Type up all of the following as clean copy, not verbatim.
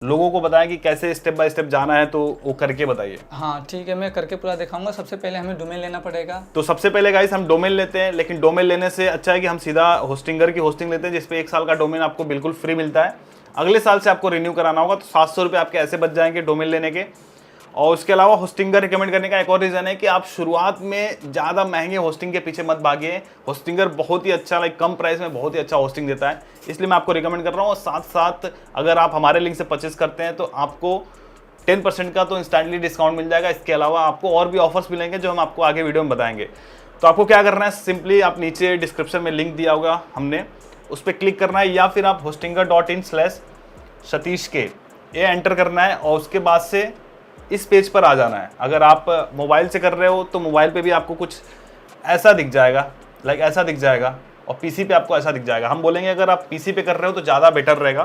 लोगों को बताएं कि कैसे स्टेप बाय स्टेप जाना है, तो वो करके बताइए। हाँ ठीक है, मैं करके पूरा दिखाऊंगा। सबसे पहले हमें डोमेन लेना पड़ेगा। तो सबसे पहले गाइस हम डोमेन लेते हैं, लेकिन डोमेन लेने से अच्छा है कि हम सीधा होस्टिंगर की होस्टिंग लेते हैं, जिसपे 1 साल का डोमेन आपको बिल्कुल फ्री मिलता है। अगले साल से आपको रिन्यू कराना होगा, तो 700 रुपये आपके ऐसे बच जाएंगे डोमेन लेने के। और उसके अलावा होस्टिंगर रिकमेंड करने का एक और रीज़न है कि आप शुरुआत में ज़्यादा महंगे होस्टिंग के पीछे मत भागिए। होस्टिंगर बहुत ही अच्छा, लाइक कम प्राइस में बहुत ही अच्छा होस्टिंग देता है, इसलिए मैं आपको रिकमेंड कर रहा हूँ। और साथ साथ अगर आप हमारे लिंक से परचेस करते हैं तो आपको 10% का तो इंस्टेंटली डिस्काउंट मिल जाएगा। इसके अलावा आपको और भी ऑफर्स मिलेंगे जो हम आपको आगे वीडियो में बताएंगे। तो आपको क्या करना है, सिंपली आप नीचे डिस्क्रिप्शन में लिंक दिया होगा हमने, उस पर क्लिक करना है, या फिर आप hostinger.in/सतीश के ये एंटर करना है और उसके बाद से इस पेज पर आ जाना है। अगर आप मोबाइल से कर रहे हो तो मोबाइल पे भी आपको कुछ ऐसा दिख जाएगा, लाइक ऐसा दिख जाएगा, और पीसी पे आपको ऐसा दिख जाएगा। हम बोलेंगे अगर आप पीसी पे कर रहे हो तो ज़्यादा बेटर रहेगा।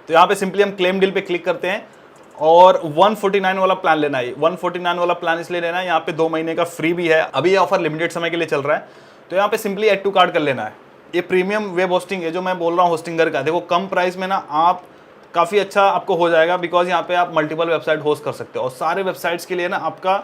तो यहाँ पे सिंपली हम क्लेम डील पे क्लिक करते हैं और 149 वाला प्लान लेना है। 149 वाला प्लान इसलिए लेना है, यहाँ पे 2 महीने का फ्री भी है। अभी ये ऑफर लिमिटेड समय के लिए चल रहा है, तो यहाँ पे सिंपली ऐड टू कार्ट कर लेना है। ये प्रीमियम वेब होस्टिंग है जो मैं बोल रहा हूँ होस्टिंगर का। देखो कम प्राइस में ना आप काफ़ी अच्छा आपको हो जाएगा, बिकॉज यहाँ पे आप मल्टीपल वेबसाइट होस्ट कर सकते हो और सारे वेबसाइट्स के लिए ना आपका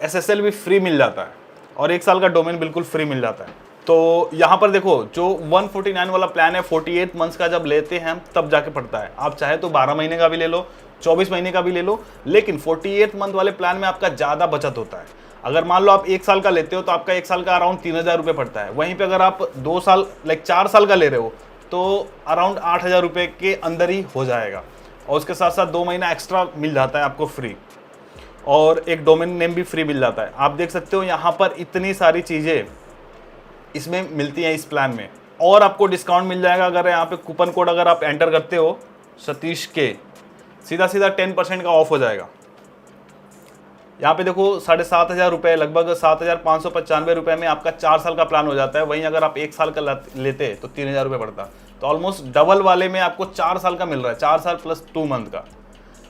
SSL भी फ्री मिल जाता है और 1 साल का डोमेन बिल्कुल फ्री मिल जाता है। तो यहाँ पर देखो जो 149 वाला प्लान है 48 मंथ्स का जब लेते हैं हम तब जाके पड़ता है। आप चाहे तो 12 महीने का भी ले लो, 24 महीने का भी ले लो, लेकिन 48 मंथ वाले प्लान में आपका ज़्यादा बचत होता है। अगर मान लो आप 1 साल का लेते हो तो आपका 1 साल का अराउंड 3000 रुपये पड़ता है। वहीं पे अगर आप 2 साल लाइक 4 साल का ले रहे हो तो अराउंड 8000 रुपये के अंदर ही हो जाएगा। और उसके साथ साथ 2 महीना एक्स्ट्रा मिल जाता है आपको फ्री, और एक डोमेन नेम भी फ्री मिल जाता है। आप देख सकते हो यहाँ पर इतनी सारी चीज़ें इसमें मिलती हैं इस प्लान में, और आपको डिस्काउंट मिल जाएगा। अगर यहाँ पे कूपन कोड अगर आप एंटर करते हो सतीश के, सीधा 10% का ऑफ हो जाएगा। यहाँ पे देखो 7500 रुपये, लगभग 7595 रुपये में आपका 4 साल का प्लान हो जाता है। वहीं अगर आप 1 साल का लेते तो 3000 रुपये पड़ता। तो ऑलमोस्ट डबल वाले में आपको 4 साल का मिल रहा है, 4 साल प्लस 2 मंथ का।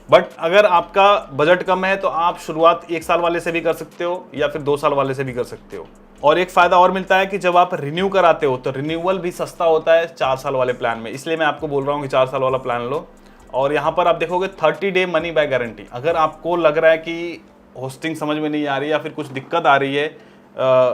बट अगर आपका बजट कम है तो आप शुरुआत 1 साल वाले से भी कर सकते हो या फिर 2 साल वाले से भी कर सकते हो। और एक फ़ायदा और मिलता है कि जब आप रिन्यू कराते हो तो रिन्यूअल भी सस्ता होता है 4 साल वाले प्लान में, इसलिए मैं आपको बोल रहा हूँ कि 4 साल वाला प्लान लो। और यहाँ पर आप देखोगे 30 डे मनी बैक गारंटी। अगर आपको लग रहा है कि होस्टिंग समझ में नहीं आ रही है या फिर कुछ दिक्कत आ रही है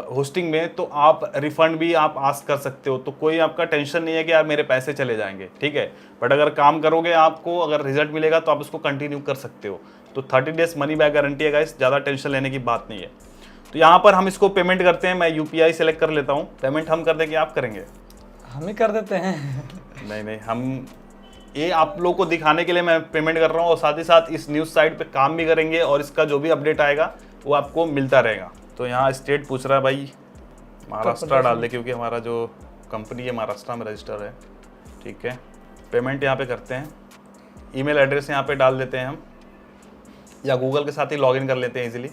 होस्टिंग में, तो आप रिफ़ंड भी आप आस्क कर सकते हो। तो कोई आपका टेंशन नहीं है कि यार मेरे पैसे चले जाएंगे, ठीक है। बट अगर काम करोगे, आपको अगर रिजल्ट मिलेगा तो आप उसको कंटिन्यू कर सकते हो। तो 30 डेज मनी बैक गारंटी है गाइस, ज़्यादा टेंशन लेने की बात नहीं है। तो यहाँ पर हम इसको पेमेंट करते हैं। मैं UPI सेलेक्ट कर लेता हूँ। पेमेंट हम कर दें कि आप करेंगे? हम ही कर देते हैं। नहीं, हम ये आप लोगों को दिखाने के लिए मैं पेमेंट कर रहा हूँ, और साथ ही साथ इस न्यूज़ साइट पे काम भी करेंगे और इसका जो भी अपडेट आएगा वो आपको मिलता रहेगा। तो यहाँ स्टेट पूछ रहा है भाई, महाराष्ट्र डाल दे क्योंकि हमारा जो कंपनी है महाराष्ट्र में रजिस्टर है, ठीक है। पेमेंट यहाँ पे करते हैं, ईमेल एड्रेस यहाँ पे डाल देते हैं हम, या गूगल के साथ ही लॉगिन कर लेते हैं इजीली।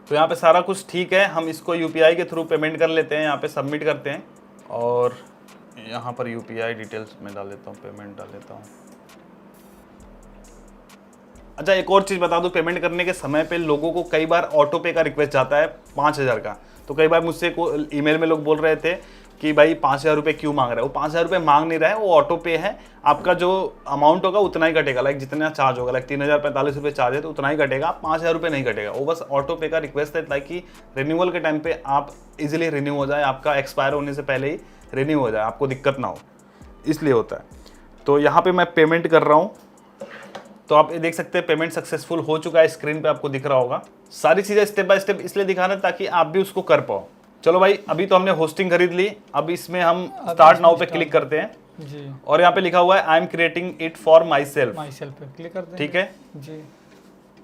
तो यहाँ पे सारा कुछ ठीक है। हम इसको UPI के थ्रू पेमेंट कर लेते हैं, यहाँ पे सबमिट करते हैं, और यहाँ पर UPI डिटेल्स में डाल देता हूँ, पेमेंट डाल देता हूँ। अच्छा, एक और चीज़ बता दूँ, पेमेंट करने के समय पे लोगों को कई बार ऑटो पे का रिक्वेस्ट जाता है 5000 का। तो कई बार मुझसे ईमेल में लोग बोल रहे थे कि भाई 5000 रुपये क्यों मांग रहा है। वो 5000 रुपये मांग नहीं रहा है, वो ऑटो पे है। आपका जो अमाउंट होगा उतना ही कटेगा, लाइक जितना चार्ज होगा, लाइक 3045 रुपये चार्ज है तो उतना ही कटेगा, 5000 रुपये नहीं कटेगा। वो बस ऑटो पे का रिक्वेस्ट है ताकि रिन्यूअल के टाइम पे आप इजीली रिन्यू हो जाए, आपका एक्सपायर होने से पहले ही रिन्यू हो जाए, आपको दिक्कत ना हो, इसलिए होता है। तो यहाँ पे मैं पेमेंट कर रहा हूँ, तो आप ये देख सकते हैं पेमेंट सक्सेसफुल हो चुका है, स्क्रीन पे आपको दिख रहा होगा। सारी चीज़ें स्टेप बाय स्टेप इसलिए दिखाना ताकि आप भी उसको कर पाओ। चलो भाई, अभी तो हमने होस्टिंग खरीद ली, अब इसमें हम स्टार्ट नाउ पे क्लिक करते हैं जी। और यहाँ पे लिखा हुआ है I am creating it for my self पे क्लिक करते हैं, ठीक है जी।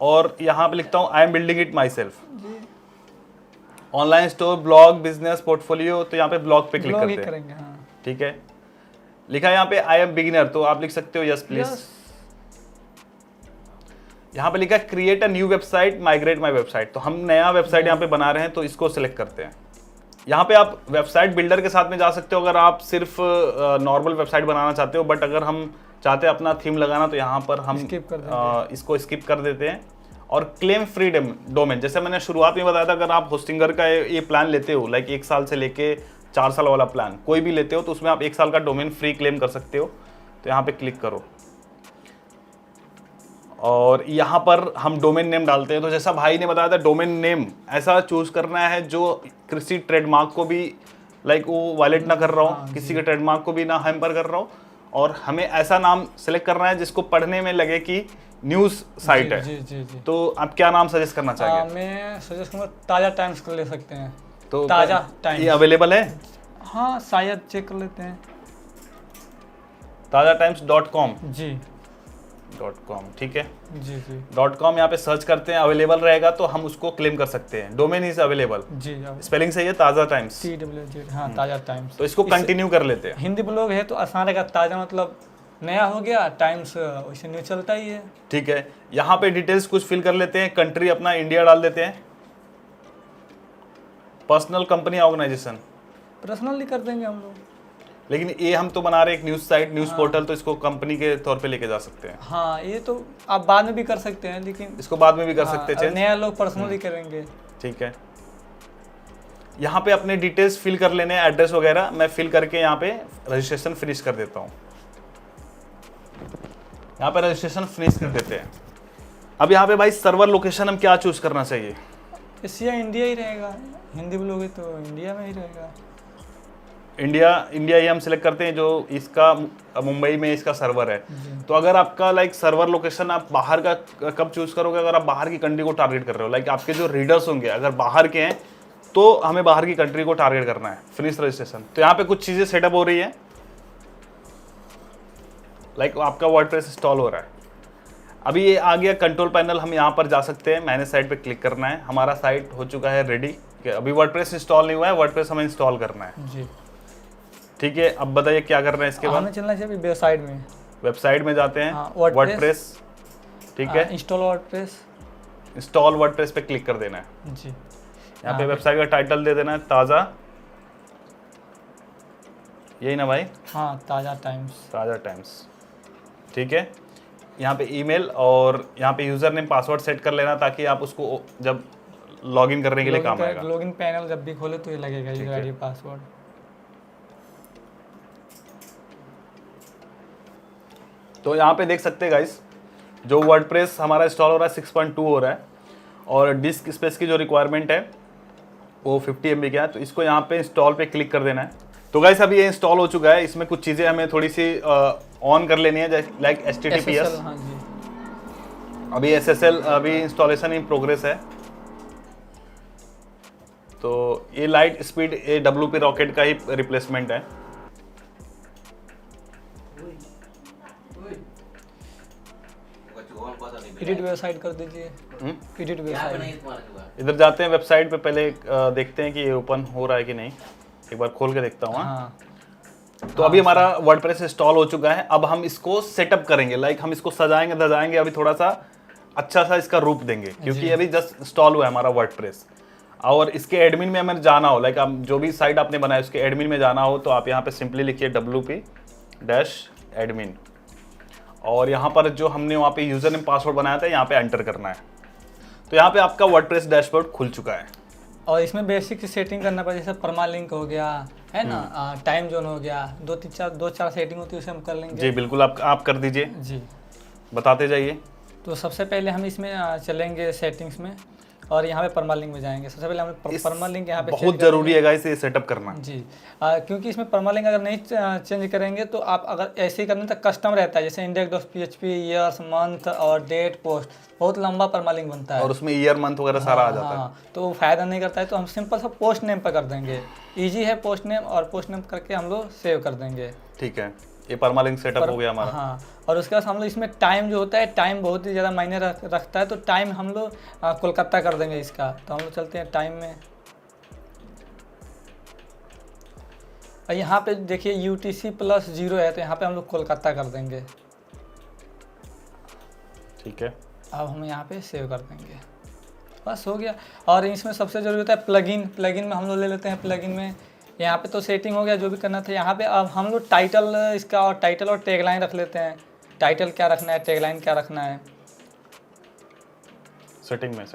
और यहाँ पे लिखता हूँ I am building it my self. Online store, blog, business, portfolio, तो यहाँ पे ब्लॉग पे क्लिक करते हैं, ठीक है। लिखा है यहाँ पे आई एम बिगिनर, तो आप लिख सकते हो यस प्लीज। यहाँ पे लिखा है create a new website, migrate my website, तो हम नया वेबसाइट यहाँ पे बना रहे हैं, तो इसको सिलेक्ट करते हैं। यहाँ पे आप वेबसाइट बिल्डर के साथ में जा सकते हो अगर आप सिर्फ नॉर्मल वेबसाइट बनाना चाहते हो। बट अगर हम चाहते हैं अपना थीम लगाना, तो यहाँ पर हम इसको स्किप कर देते हैं। और क्लेम फ्री डोमेन, जैसे मैंने शुरुआत में बताया था, अगर आप होस्टिंगर का ये प्लान लेते हो, लाइक 1 साल से लेके 4 साल वाला प्लान कोई भी लेते हो, तो उसमें आप 1 साल का डोमेन फ्री क्लेम कर सकते हो। तो यहाँ पे क्लिक करो और यहाँ पर हम डोमेन नेम डालते हैं। तो जैसा भाई ने बताया था, डोमेन नेम ऐसा चूज करना है जो किसी ट्रेडमार्क को भी वो वायलेट ना कर रहा हो, किसी के ट्रेडमार्क को भी ना हैम्पर कर रहा हो, और हमें ऐसा नाम सेलेक्ट करना है जिसको पढ़ने में लगे कि न्यूज़ साइट है। जी। तो आप क्या नाम सजेस्ट करना चाहेंगे? मैं सजेस्ट करूँगा ताज़ा टाइम्स कर ले सकते हैं। तो ताज़ा टाइम्स ये अवेलेबल है? हाँ, शायद चेक कर लेते हैं। tajatimes.com जी ठीक है। जी .com यहाँ पे सर्च करते हैं, अवेलेबल रहेगा तो हम उसको क्लेम कर सकते हैं। Domain is available. जी स्पेलिंग सही है, ताज़ा टाइम्स। TWZ, हाँ, ताज़ा टाइम्स। तो इसको कंटिन्यू कर लेते हैं। हिंदी ब्लॉग है तो आसान रहेगा। ताज़ा मतलब नया हो गया, टाइम्स वैसे न्यूज़ चलता ही है। ठीक है, यहाँ पे डिटेल्स कुछ फिल कर लेते हैं। कंट्री अपना इंडिया डाल देते हैं। पर्सनल, कंपनी, ऑर्गेनाइजेशन पर्सनली कर देंगे हम लोग। लेकिन ये हम तो बना रहे एक न्यूज़ साइट, न्यूज़ पोर्टल, तो इसको कंपनी के तौर पे लेके जा सकते हैं। हाँ, ये तो आप बाद में भी कर सकते हैं, लेकिन इसको बाद में भी कर सकते हैं चेंज। नया लोग पर्सनली करेंगे। ठीक है, यहाँ पे अपने डिटेल्स फिल कर लेने, एड्रेस वगैरह मैं फिल करके यहाँ पे रजिस्ट्रेशन फिनिश कर देता हूँ। यहाँ पे रजिस्ट्रेशन फिनिश कर देते हैं। अब यहाँ पे भाई सर्वर लोकेशन हम क्या चूज करना चाहिए? एशिया इंडिया ही रहेगा। हिंदी ब्लॉग है तो इंडिया में ही रहेगा। इंडिया ही हम सिलेक्ट करते हैं, जो इसका मुंबई में इसका सर्वर है। तो अगर आपका सर्वर लोकेशन आप बाहर का कब चूज करोगे? अगर आप बाहर की कंट्री को टारगेट कर रहे हो, आपके जो रीडर्स होंगे अगर बाहर के हैं तो हमें बाहर की कंट्री को टारगेट करना है। Finish registration. तो यहाँ पे कुछ चीजें सेटअप हो रही है, आपका वर्डप्रेस इंस्टॉल हो रहा है। अभी ये आ गया कंट्रोल पैनल, हम यहाँ पर जा सकते हैं। मैंने साइट पे क्लिक करना है, हमारा साइट हो चुका है रेडी। अभी वर्डप्रेस इंस्टॉल नहीं हुआ है, वर्डप्रेस हमें इंस्टॉल करना है। जी ठीक है, अब बताइए क्या करना है इसके बाद? हमें चलना चाहिए वेबसाइट में। वेबसाइट में जाते हैं, वर्डप्रेस। ठीक है, इंस्टॉल वर्डप्रेस। इंस्टॉल वर्डप्रेस पे क्लिक कर देना है। जी, यहाँ पे वेबसाइट का टाइटल दे देना है ताज़ा, यही ना भाई? हाँ, ताज़ा टाइम्स। ताज़ा टाइम्स। ठीक है, यहाँ पे ईमेल और यहाँ पे यूज़र नेम पासवर्ड सेट कर लेना, ताकि आप उसको जब लॉगिन करने के लिए काम आएगा। लॉगिन पैनल जब भी खोले तो ये लगेगा यूजर आईडी पासवर्ड। तो यहाँ पे देख सकते हैं गाइस, जो वर्डप्रेस हमारा इंस्टॉल हो रहा है 6.2 हो रहा है, और डिस्क स्पेस की जो रिक्वायरमेंट है वो 50 MB का है। तो इसको यहाँ पे इंस्टॉल पे क्लिक कर देना है। तो गाइस अभी ये इंस्टॉल हो चुका है। इसमें कुछ चीज़ें हमें थोड़ी सी ऑन कर लेनी है, जैसे लाइक HTTPS। हाँ जी, अभी SSL अभी इंस्टॉलेशन इन प्रोग्रेस है। तो ये लाइट स्पीड AWP रॉकेट का ही रिप्लेसमेंट है। एडिट वेबसाइट कर दीजिए। Edit website. इधर जाते हैं वेबसाइट पे, पहले देखते हैं कि ये ओपन हो रहा है कि नहीं। एक बार खोल के देखता हूँ। हाँ, तो अभी हमारा वर्डप्रेस इंस्टॉल हो चुका है। अब हम इसको सेटअप करेंगे, हम इसको सजाएंगे धजाएंगे, अभी थोड़ा सा अच्छा सा इसका रूप देंगे, क्योंकि अभी जस्ट इंस्टॉल हुआ है हमारा वर्डप्रेस। और इसके एडमिन में हमें जाना हो, आप जो भी साइट आपने बनाया उसके एडमिन में जाना हो, तो आप यहाँ पे सिंपली लिखिए wp-admin, और यहाँ पर जो हमने वहाँ पे यूजर नेम पासवर्ड बनाया था यहाँ पे एंटर करना है। तो यहाँ पे आपका वर्डप्रेस डैशबोर्ड खुल चुका है। और इसमें बेसिक सेटिंग करना पड़ेगा, जैसे परमालिंक हो गया है ना, टाइम जोन हो गया, दो चार सेटिंग होती है, उसे हम कर लेंगे। जी बिल्कुल, आप कर दीजिए जी, बताते जाइए। तो सबसे पहले हम इसमें चलेंगे सेटिंग्स में, और यहाँ पे परमालिंक में जाएंगे। सबसे पहले हमें परमालिंक यहाँ पे बहुत जरूरी है गाइस ये सेटअप करना। जी, क्योंकि इसमें परमालिंक अगर नहीं चेंज करेंगे तो आप अगर ऐसे ही करने तक कस्टम रहता है, जैसे index.php, ईयर्स, मंथ और डेट, पोस्ट, बहुत लंबा परमालिंक बनता है, और उसमें ईयर मंथ वगैरह सारा आ जाता है, तो फायदा नहीं करता है। तो हम सिंपल सा पोस्ट नेम पर कर देंगे। इजी है पोस्ट नेम, और पोस्ट नेम करके हम लोग सेव कर देंगे। ठीक है, ये परमालिंक सेटअप हो गया हमारा। हाँ, और उसके बाद हम लोग इसमें टाइम जो होता है, टाइम बहुत ही ज़्यादा मायने रखता है। तो टाइम हम लोग कोलकाता कर देंगे इसका। तो हम लोग चलते हैं टाइम में, और यहाँ पे देखिए UTC+0 है, तो यहाँ पे हम लोग कोलकाता कर देंगे। ठीक है, अब हम यहाँ पे सेव कर देंगे, बस हो गया। और इसमें सबसे जरूरी होता है प्लगइन में हम लोग ले लेते हैं। प्लगइन में यहाँ पे तो सेटिंग हो गया जो भी करना था। यहाँ पे अब हम लोग टाइटल इसका, और टाइटल और टैगलाइन रख लेते हैं। टाइटल क्या रखना है, टैगलाइन क्या रखना है, सेटिंग में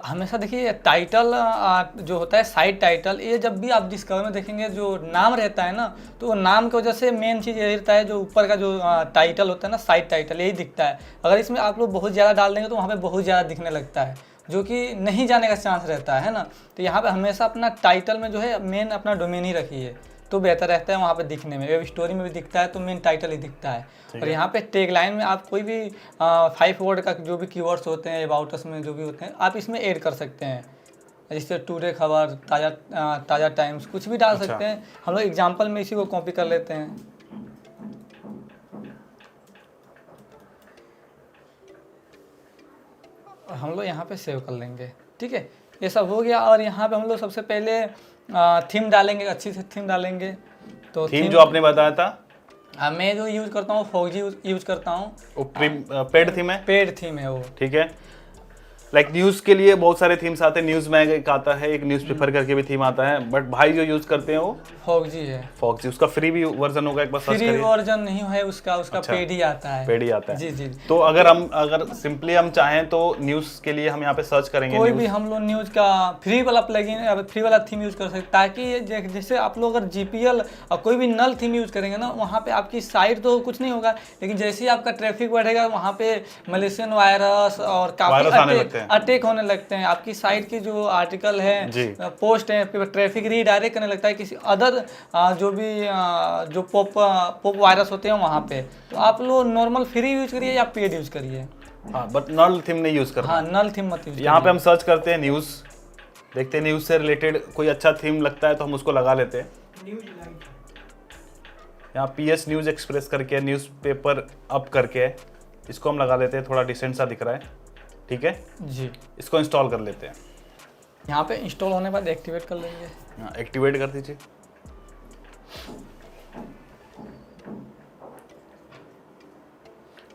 हमेशा देखिए टाइटल जो होता है साइड टाइटल, ये जब भी आप डिस्कवर में देखेंगे जो नाम रहता है ना, तो वो नाम की वजह से मेन चीज़ यही रहता है, जो ऊपर का जो टाइटल होता है ना, साइड टाइटल यही दिखता है। अगर इसमें आप लोग बहुत ज़्यादा डाल देंगे तो वहाँ पे बहुत ज़्यादा दिखने लगता है, जो कि नहीं जाने का चांस रहता है ना। तो यहाँ पे हमेशा अपना टाइटल में जो है मेन अपना डोमेन ही रखिए तो बेहतर रहता है वहाँ पे दिखने में। वेब स्टोरी में भी दिखता है तो मेन टाइटल ही दिखता है। और यहाँ पे टैग लाइन में आप कोई भी 5 वर्ड का जो भी कीवर्ड्स होते हैं अबाउट अस में जो भी होते हैं आप इसमें ऐड कर सकते हैं, जैसे टुडे खबर, ताज़ा टाइम्स, कुछ भी डाल सकते हैं। हम लोग एग्जाम्पल में इसी को कॉपी कर लेते हैं। और हम लोग यहाँ पे सेव कर लेंगे। ठीक है, ये सब हो गया। और यहाँ पे हम लोग सबसे पहले थीम डालेंगे, अच्छी से थीम डालेंगे। तो थीम जो आपने बताया था, मैं जो यूज़ करता हूँ फॉक्जी यूज़ करता हूँ। पेड थीम है, पेड थीम है वो। ठीक है। लाइक न्यूज़ के लिए बहुत सारे थीम्स आते हैं, न्यूज़ मैग एक आता है, एक न्यूज़पेपर करके भी थीम आता है, बट भाई जो यूज़ करते हैं वो फॉक्जी है। फॉक्जी, उसका फ्री भी वर्जन होगा, एक बार सर्च फ्री करिए। वर्जन नहीं है उसका पेड ही आता है। पेड ही आता है। जी जी। तो अगर सिंपली हम चाहें तो न्यूज़ के लिए हम यहाँ पे सर्च करेंगे, कोई भी हम लोग न्यूज़ का फ्री वाला प्लगइन, फ्री वाला थीम यूज़ कर सकते, ताकि जैसे आप लोग अगर जीपीएल और कोई भी नल थीम यूज़ करेंगे ना, वहाँ पे आपकी साइट तो कुछ नहीं होगा, लेकिन जैसे ही आपका ट्रैफिक बढ़ेगा वहाँ पे मलेशियन वायरस और काफ़ी अटैक होने लगते हैं। आपकी साइट की जो आर्टिकल है, पोस्ट है, ट्रैफिक रीडायरेक्ट करने लगता है किसी अदर जो पॉप वायरस होते हैं वहाँ पे। तो आप लोग नॉर्मल फ्री यूज करिए या पेड यूज करिए। हाँ, बट नल थीम नहीं यूज करना। हाँ, नल थीम मत यूज। यहाँ पे हम सर्च करते हैं न्यूज़, देखते हैं न्यूज़ से रिलेटेड कोई अच्छा थीम लगता है तो हम उसको लगा लेते हैं। यहाँ PS न्यूज़ एक्सप्रेस करके न्यूज़पेपर अप करके इसको हम लगा लेते हैं, थोड़ा डिसेंट सा दिख रहा है। ठीक है जी, इसको इंस्टॉल कर लेते हैं। यहाँ पे इंस्टॉल होने के बाद एक्टिवेट कर लेंगे। हाँ, एक्टिवेट कर दीजिए।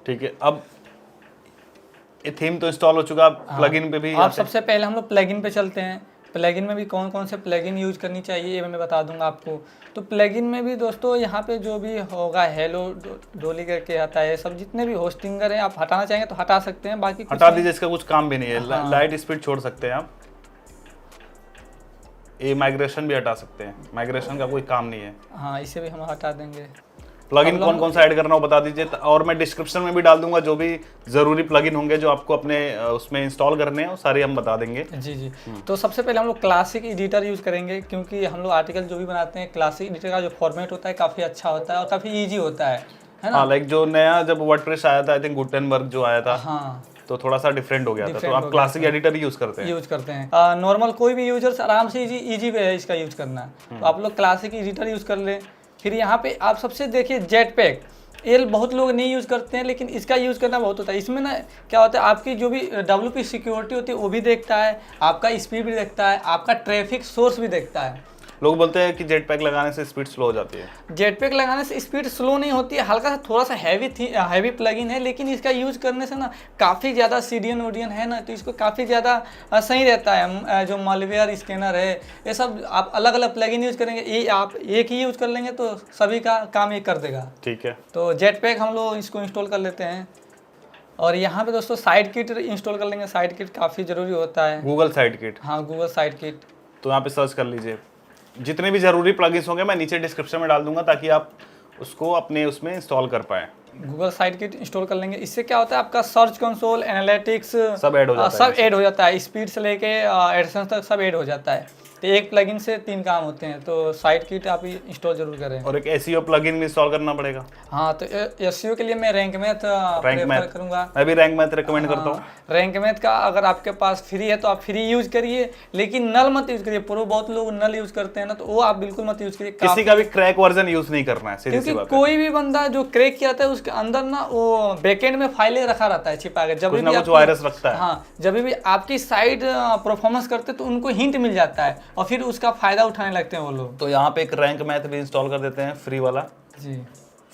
ठीक है, अब ये थीम तो इंस्टॉल हो चुका, प्लगइन पे भी आप सबसे पहले हम लोग प्लगइन पे चलते हैं। प्लगइन में भी कौन कौन से प्लगइन यूज करनी चाहिए ये मैं बता दूंगा आपको। तो प्लगइन में भी दोस्तों यहाँ पे जो भी होगा हेलो डोली करके आता है, सब जितने भी होस्टिंगर हैं आप हटाना चाहेंगे तो हटा सकते हैं, बाकी हटा दीजिए, इसका कुछ काम भी नहीं है। लाइट स्पीड छोड़ सकते हैं आप, ये माइग्रेशन भी हटा सकते हैं, माइग्रेशन का कोई काम नहीं है। हाँ, इसे भी हम हटा देंगे। प्लगइन कौन कौन सा ऐड करना हो बता दीजिए, और मैं डिस्क्रिप्शन में भी डाल दूंगा जो भी जरूरी प्लगइन होंगे जो आपको अपने उसमें इंस्टॉल करने हैं, वो सारे हम बता देंगे। जी जी। तो सबसे पहले हम लोग क्लासिक एडिटर यूज़ करेंगे, क्योंकि हम लोग आर्टिकल जो भी बनाते हैं क्लासिक एडिटर का जो फॉर्मेट होता है काफ़ी अच्छा होता है और काफ़ी ईजी होता है ना। हाँ, लाइक जो नया जब वर्डप्रेस आया था, आई थिंक गुटेनबर्ग जो आया था, हाँ, तो थोड़ा सा डिफरेंट हो गया था। तो आप क्लासिक एडिटर ही यूज करते हैं? नॉर्मल कोई भी यूजर्स आराम से इजी वे है इसका यूज करना। तो आप लोग क्लासिक एडिटर यूज कर लें। फिर यहाँ पे आप सबसे देखिए जेटपैक, ये बहुत लोग नहीं यूज़ करते हैं, लेकिन इसका यूज़ करना बहुत होता है। इसमें ना क्या होता है, आपकी जो भी WP सिक्योरिटी होती है वो भी देखता है, आपका स्पीड भी देखता है, आपका ट्रैफिक सोर्स भी देखता है। लोग बोलते हैं कि जेटपैक लगाने से स्पीड स्लो हो जाती है। जेटपैक लगाने से स्पीड स्लो नहीं होती है, हल्का सा थोड़ा सा हैवी प्लगइन है, लेकिन इसका यूज़ करने से ना काफ़ी ज़्यादा CDN ODN है ना, तो इसको काफ़ी ज़्यादा सही रहता है। जो मालवेयर स्कैनर है, ये सब आप अलग अलग प्लगइन यूज़ करेंगे, ये आप एक ही यूज़ कर लेंगे तो सभी का काम ये कर देगा। ठीक है, तो जेटपैक हम लोग इसको इंस्टॉल कर लेते हैं। और यहाँ पे दोस्तों साइड किट इंस्टॉल कर लेंगे। साइड किट काफ़ी ज़रूरी होता है। Google site kit. हाँ, गूगल साइड किट। तो यहाँ पे सर्च कर लीजिए, जितने भी जरूरी प्लगइन्स होंगे मैं नीचे डिस्क्रिप्शन में डाल दूंगा ताकि आप उसको अपने उसमें इंस्टॉल कर पाए। गूगल साइड किट इंस्टॉल कर लेंगे। इससे क्या होता है, आपका सर्च कंसोल, एनालिटिक्स सब ऐड हो जाता है। स्पीड से लेके एडसेंस तक सब ऐड हो जाता है। तो एक प्लगइन से 3 काम होते हैं, तो साइड किट आप इंस्टॉल जरूर करें। और एक SEO प्लगइन भी इंस्टॉल करना पड़ेगा। हाँ, तो SEO के लिए मैं रैंक मैथ प्रेफर करूँगा। मैं भी रैंक मैथ रिकमेंड करता हूँ। रैंक मैथ का अगर आपके पास फ्री है तो आप फ्री यूज करिए, लेकिन नल मत यूज करिए। प्रो बहुत लोग नल यूज करते हैं ना, तो वो आप बिल्कुल मत यूज करिए। किसी का भी क्रैक वर्जन यूज नहीं करना है, क्योंकि कोई भी बंदा जो क्रैक किया था उसके अंदर ना वो बैकएंड में फाइलें रखा रहता है छिपा के, जब भी कुछ वायरस रखता है। हाँ, जब भी आपकी साइट परफॉर्मेंस करते तो उनको हिंट मिल जाता है और फिर उसका फायदा उठाने लगते हैं वो लोग। तो यहाँ पे एक रैंक मैथ भी इंस्टॉल कर देते हैं, फ्री वाला। जी,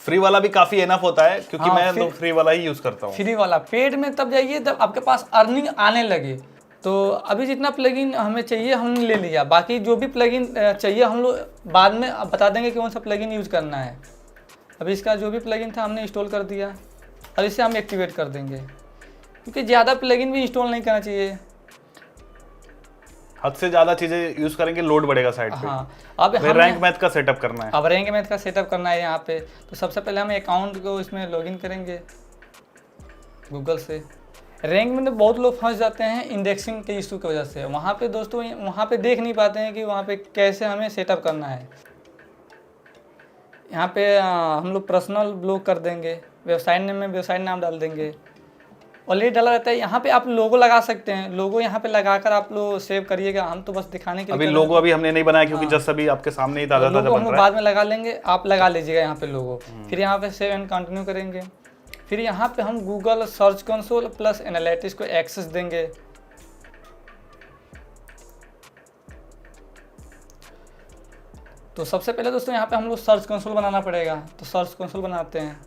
फ्री वाला भी काफी एनफ होता है, क्योंकि मैं तो फ्री वाला ही यूज करता हूँ। फ्री वाला। पेड में तब जाइए जब आपके पास अर्निंग आने लगे। तो अभी जितना प्लगइन हमें चाहिए हमने ले लिया, बाकी जो भी प्लगइन चाहिए हम लोग बाद में बता देंगे कि कौन सा प्लगइन यूज करना है। अभी इसका जो भी प्लगइन था हमने इंस्टॉल कर दिया और इसे हम एक्टिवेट कर देंगे, क्योंकि ज़्यादा प्लगइन भी इंस्टॉल नहीं करना चाहिए। हद से ज्यादा चीजें यूज करेंगे, लोड बढ़ेगा साइड पे। हाँ, अब फिर रैंक मैथ का सेटअप करना है। अब रैंक मैथ का सेटअप करना है यहाँ पे। तो सबसे पहले हम अकाउंट को इसमें लॉगिन करेंगे गूगल से। रैंक में तो बहुत लोग फंस जाते हैं इंडेक्सिंग के इशू की वजह से। वहाँ पे दोस्तों वहाँ पे देख नहीं पाते हैं कि वहाँ पे कैसे हमें सेटअप करना है। यहाँ पे हम लोग पर्सनल ब्लॉग कर देंगे, वेबसाइट नेम में वेबसाइट नाम डाल देंगे। ऑलरेडी डाला रहता है। यहाँ पे आप लोगो लगा सकते हैं, लोगो यहाँ पे लगाकर आप लोग सेव करिएगा। हम तो बस दिखाने के लिए अभी लोगो अभी हमने नहीं बनाया क्योंकि जस्ट अभी आपके सामने ही ताजा लोगो हम लोग बाद में लगा लेंगे, आप लगा लीजिएगा यहाँ पे लोगो। फिर यहाँ पे सेव एंड कंटिन्यू करेंगे। फिर यहाँ पे हम Google search console plus analytics को एक्सेस देंगे। तो सबसे पहले दोस्तों यहाँ पे हम लोग सर्च कंसोल बनाना पड़ेगा। तो सर्च कंसोल बनाते हैं।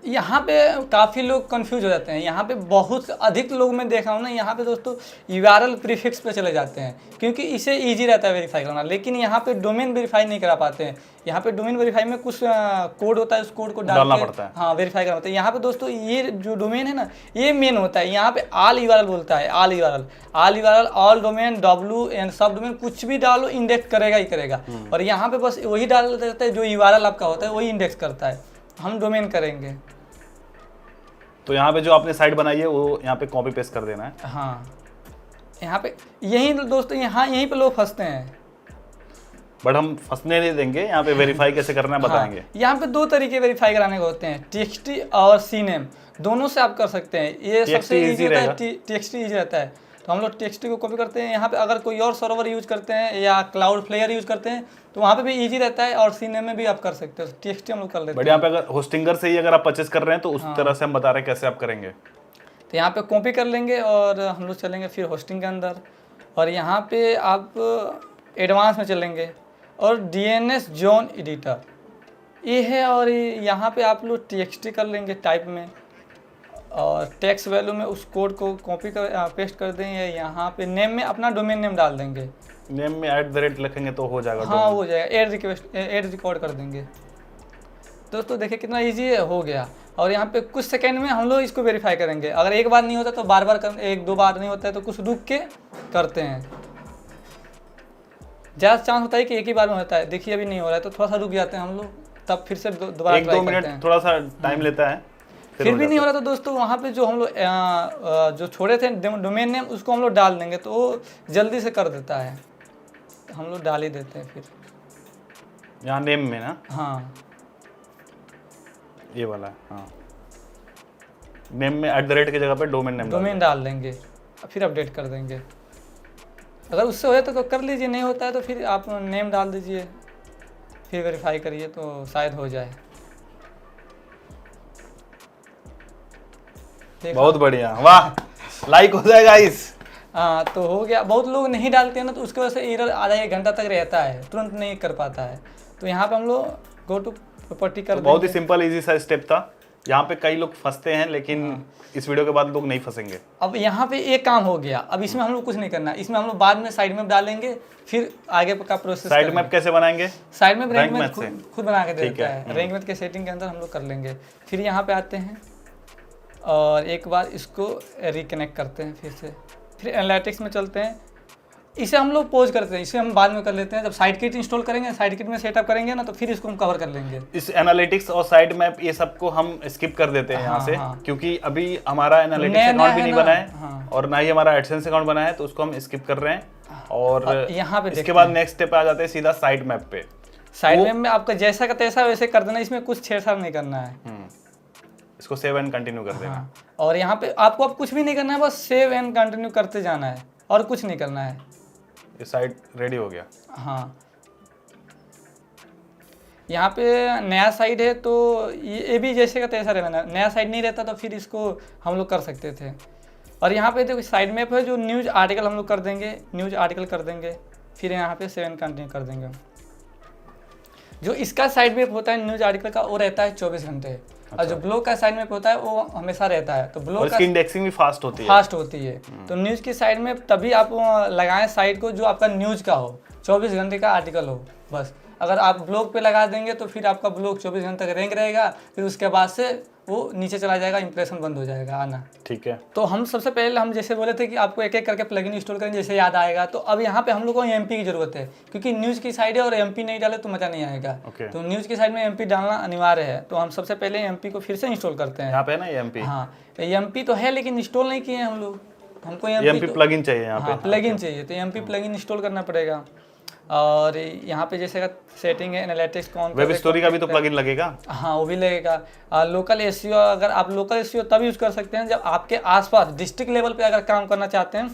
यहाँ पे काफ़ी लोग कंफ्यूज हो जाते हैं। यहाँ पे बहुत अधिक लोग मैं देखा हूँ ना, यहाँ पे दोस्तों URL प्रीफिक्स पे चले जाते हैं क्योंकि इसे इजी रहता है वेरीफाई करना, लेकिन यहाँ पे डोमेन वेरीफाई नहीं करा पाते हैं। यहाँ पे डोमेन वेरीफाई में कुछ कोड होता है, उस कोड को डालना पड़ता है। हाँ, वेरीफाई करना होता है। यहाँ पे दोस्तों ये जो डोमेन है ना, ये मेन होता है। यहाँ पे ऑल URL बोलता है, all URL all domain WN सब डोमेन कुछ भी डालो इंडेक्स करेगा ही करेगा। और यहाँ पे बस वही डाल देता है जो URL आपका होता है, वही इंडेक्स करता है। हम डोमेन करेंगे। तो यहाँ पे जो आपने साइट बनाई है वो यहाँ पे कॉपी पेस्ट कर देना है। हाँ, यहाँ पे यही दोस्तों यहीं पे लोग फंसते हैं। बट हम फंसने नहीं देंगे, यहाँ पे वेरीफाई कैसे करना है बताएंगे। हाँ, यहाँ पे दो तरीके वेरीफाई कराने के होते हैं, TXT और CNAME, दोनों से आप कर सकते हैं। ये सबसे इजी होता है, TXT इजी रहता है। तो हम लोग TXT को कॉपी करते हैं। यहाँ पे अगर कोई और सर्वर यूज करते हैं या Cloudflare यूज करते हैं तो वहाँ पे भी इजी रहता है, और CNAME में भी आप कर सकते हो। TXT हम लोग कर लेते हैं। बट यहाँ पे अगर होस्टिंगर से ही अगर आप परचेस कर रहे हैं तो उस तरह से हम बता रहे हैं कैसे आप करेंगे। तो यहाँ पे कॉपी कर लेंगे और हम लोग चलेंगे फिर होस्टिंग के अंदर, और यहाँ पे आप एडवांस में चलेंगे और DNS जोन एडिटर ये है। और यहाँ पे आप लोग TXT कर लेंगे टाइप में, और टेक्स्ट वैल्यू में उस कोड को कॉपी कर पेस्ट कर देंगे। यहाँ पे नेम में अपना डोमेन नेम डाल देंगे। नेम में @ लिखेंगे तो हो जाएगा। हाँ, हो जाएगा। ऐड रिकॉर्ड कर देंगे। दोस्तों देखिए कितना इजी है, हो गया। और यहाँ पे कुछ सेकंड में हम लोग इसको वेरीफाई करेंगे। अगर एक बार नहीं होता तो बार बार एक दो बार नहीं होता है तो कुछ रुक के करते हैं। ज़्यादा चांस होता है कि एक ही बार में होता है। देखिए अभी नहीं हो रहा है तो थोड़ा सा रुक जाते हैं हम लोग, तब फिर से दोबारा ट्राई करते हैं। 1-2 मिनट थोड़ा सा टाइम लेता है, फिर भी नहीं हो रहा तो दोस्तों वहाँ पे जो हम लोग जो छोड़े थे डोमेन नेम, उसको हम लोग डाल देंगे तो वो जल्दी से कर देता है। तो हम लोग डाल ही देते हैं फिर यहाँ नेम में ना। हाँ, ये वाला। हाँ, नेम में @ की जगह पे डोमेन डाल देंगे, फिर अपडेट कर देंगे। अगर उससे हो जाता तो कर लीजिए, नहीं होता है तो फिर आप नेम डाल दीजिए, फिर वेरीफाई करिए तो शायद हो जाए। बहुत बढ़िया, वाह, लाइक हो जाएगा इस। हाँ, तो हो गया। बहुत लोग नहीं डालते हैं ना, तो उसकी वजह से एरर आधा 1 घंटा तक रहता है, तुरंत नहीं कर पाता है। तो यहाँ पे हम लोग गो टू प्रॉपर्टी कर बहुत ही सिंपल इजी सा स्टेप था। यहाँ पे कई लोग फंसते हैं, लेकिन इस वीडियो के बाद लोग नहीं फंसेंगे। अब यहाँ पे एक काम हो गया। अब इसमें हम लोग कुछ नहीं करना, इसमें हम लोग बाद में साइड मैप डालेंगे, फिर आगे का प्रोसेस। साइड मैप कैसे बनाएंगे? साइड मैप रैंक मैप खुद बना के देता है। रैंक मैप के सेटिंग के अंदर हम लोग कर लेंगे। फिर यहाँ पे आते हैं और एक बार इसको रिकनेक्ट करते हैं फिर से। फिर एनालिटिक्स में चलते हैं। इसे हम लोग पॉज करते हैं, इसे हम बाद में कर लेते हैं। जब साइड किट इंस्टॉल करेंगे, साइड किट में सेटअप करेंगे ना, तो फिर इसको हम कवर कर लेंगे। इस एनालिटिक्स और साइड मैप ये सबको हम स्किप कर देते हैं यहाँ से, क्योंकि अभी हमारा एनालिटिक्स अकाउंट भी नहीं बना है और ना ही हमारा एडसेंस अकाउंट बना है, तो उसको हम स्किप कर रहे हैं। और यहाँ पे इसके बाद नेक्स्ट स्टेप आ जाते हैं सीधा साइड मैप पे। साइड मैप में आपका जैसा का तैसा वैसे कर देना, इसमें कुछ छेड़छाड़ नहीं करना है। इसको सेव एंड कंटिन्यू कर देना। और यहाँ पे आपको अब कुछ भी नहीं करना है, बस सेव एंड कंटिन्यू करते जाना है और कुछ नहीं करना है। ये साइट रेडी हो गया। हाँ, यहाँ पे नया साइड है तो ये भी जैसे का तैसा रहना। नया साइड नहीं रहता तो फिर इसको हम लोग कर सकते थे। और यहाँ पे देखो साइड मैप है, जो न्यूज़ आर्टिकल हम लोग कर देंगे, न्यूज़ आर्टिकल कर देंगे। फिर यहाँ पे सेव एंड कंटिन्यू कर देंगे। जो इसका साइड मैप होता है न्यूज़ आर्टिकल का, वो रहता है 24 घंटे। और जो ब्लॉग का साइड मैप होता है वो हमेशा रहता है। तो ब्लॉग की इंडेक्सिंग भी फास्ट होती है। तो न्यूज़ की साइड में तभी आप लगाएं साइट को जो आपका न्यूज़ का हो। 24 घंटे का आर्टिकल हो बस। अगर आप ब्लॉग पे लगा देंगे तो फिर आपका ब्लॉग 24 घंटे तक रैंक रहेगा, फिर उसके बाद से वो नीचे चला जाएगा, इंप्रेशन बंद हो जाएगा आना। ठीक है। तो हम सबसे पहले हम जैसे बोले थे कि आपको एक एक करके प्लगइन इंस्टॉल करेंगे जैसे याद आएगा, तो अब यहाँ पे हम लोग को एमपी की ज़रूरत है, क्योंकि न्यूज़ की साइड है और एमपी नहीं डाले तो मज़ा नहीं आएगा। तो न्यूज़ की साइड में एमपी डालना अनिवार्य है, तो हम सबसे पहले एमपी को फिर से इंस्टॉल करते हैं। यहाँ पे ना एमपी, हाँ एमपी तो है लेकिन इंस्टॉल नहीं किए हैं हम लोग, हमको एमपी प्लगइन चाहिए यहाँ पे। हाँ प्लगइन चाहिए, तो एमपी प्लगइन इंस्टॉल करना पड़ेगा। और यहाँ पे जैसे सेटिंग है, एनालिटिक्स कौन, वेब स्टोरी का भी तो प्लगइन लगेगा। हाँ वो भी लगेगा। लोकल एसईओ, अगर आप लोकल एसईओ तब यूज़ कर सकते हैं जब आपके आसपास डिस्ट्रिक्ट लेवल पे अगर काम करना चाहते हैं,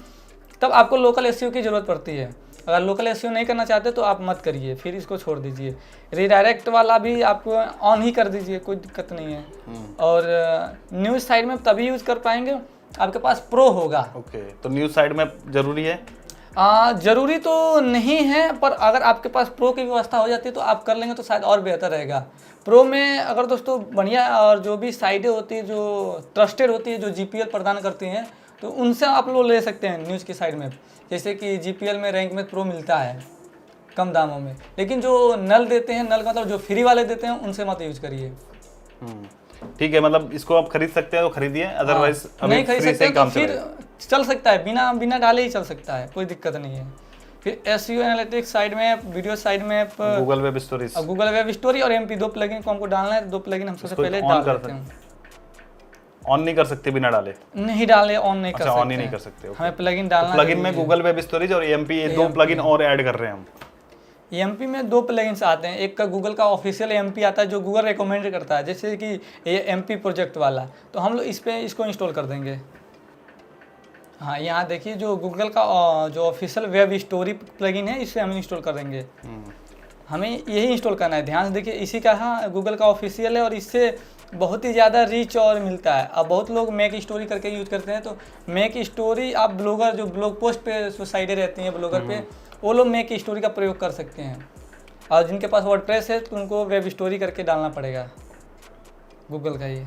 तब आपको लोकल एसईओ की ज़रूरत पड़ती है। अगर लोकल एसईओ नहीं करना चाहते तो आप मत करिए, फिर इसको छोड़ दीजिए। रीडायरेक्ट वाला भी आपको ऑन ही कर दीजिए, कोई दिक्कत नहीं है। और न्यूज़ साइड में तभी यूज़ कर पाएंगे आपके पास प्रो होगा। ओके, तो न्यूज़ साइड में ज़रूरी है? ज़रूरी तो नहीं है, पर अगर आपके पास प्रो की व्यवस्था हो जाती है तो आप कर लेंगे तो शायद और बेहतर रहेगा। प्रो में अगर दोस्तों बढ़िया, और जो भी साइटें होती है जो ट्रस्टेड होती है, जो जीपीएल प्रदान करती हैं, तो उनसे आप लोग ले सकते हैं न्यूज़ की साइड में। जैसे कि जीपीएल में रैंक में प्रो मिलता है कम दामों में, लेकिन जो नल देते हैं, नल का मतलब जो फ्री वाले देते हैं, उनसे मत यूज़ करिए। ठीक है, मतलब इसको आप खरीद सकते हैं तो खरीदिए, अदरवाइज नहीं खरीद सकते हैं तो फिर चल सकता है, बिना डाले ही चल सकता है, कोई दिक्कत नहीं है। फिर एसईओ एनालिटिक्स साइड में, वीडियो साइड में, Google web stories, Google web story और एमपी, दो प्लगइन को हमको डालना है। दो प्लगइन हम सबसे पहले डाल देते हैं। ऑन नहीं कर सकते बिना डाले? नहीं डाले, ऑन नहीं कर सकते। ऑन ही नहीं कर सकते, हमें प्लगइन डालना। प्लगइन में गूगल वेब स्टोरेज और एमपी, ये दो प्लगइन और ऐड कर रहे हैं हम। एमपी में दो प्लगइन्स आते हैं, एक का गूगल का ऑफिशियल एमपी आता है जो गूगल रेकमेंड करता है, जैसे कि ये एमपी प्रोजेक्ट वाला, तो हम लोग इस पे इसको इंस्टॉल कर देंगे। हाँ यहाँ देखिए, जो गूगल का जो ऑफिशियल वेब स्टोरी प्लगइन है, इसे हम इंस्टॉल कर देंगे। हमें यही इंस्टॉल करना है, ध्यान से देखिए, इसी का हाँ गूगल का ऑफिशियल है और इससे बहुत ही ज़्यादा रीच और मिलता है। अब बहुत लोग मेक स्टोरी करके यूज़ करते हैं, तो मेक स्टोरी आप ब्लॉगर, जो ब्लॉग पोस्ट पे जो साइडें रहती हैं ब्लॉगर पे, वो लोग मेक स्टोरी का प्रयोग कर सकते हैं। और जिनके पास वर्डप्रेस है तो उनको वेब स्टोरी करके डालना पड़ेगा गूगल का ये।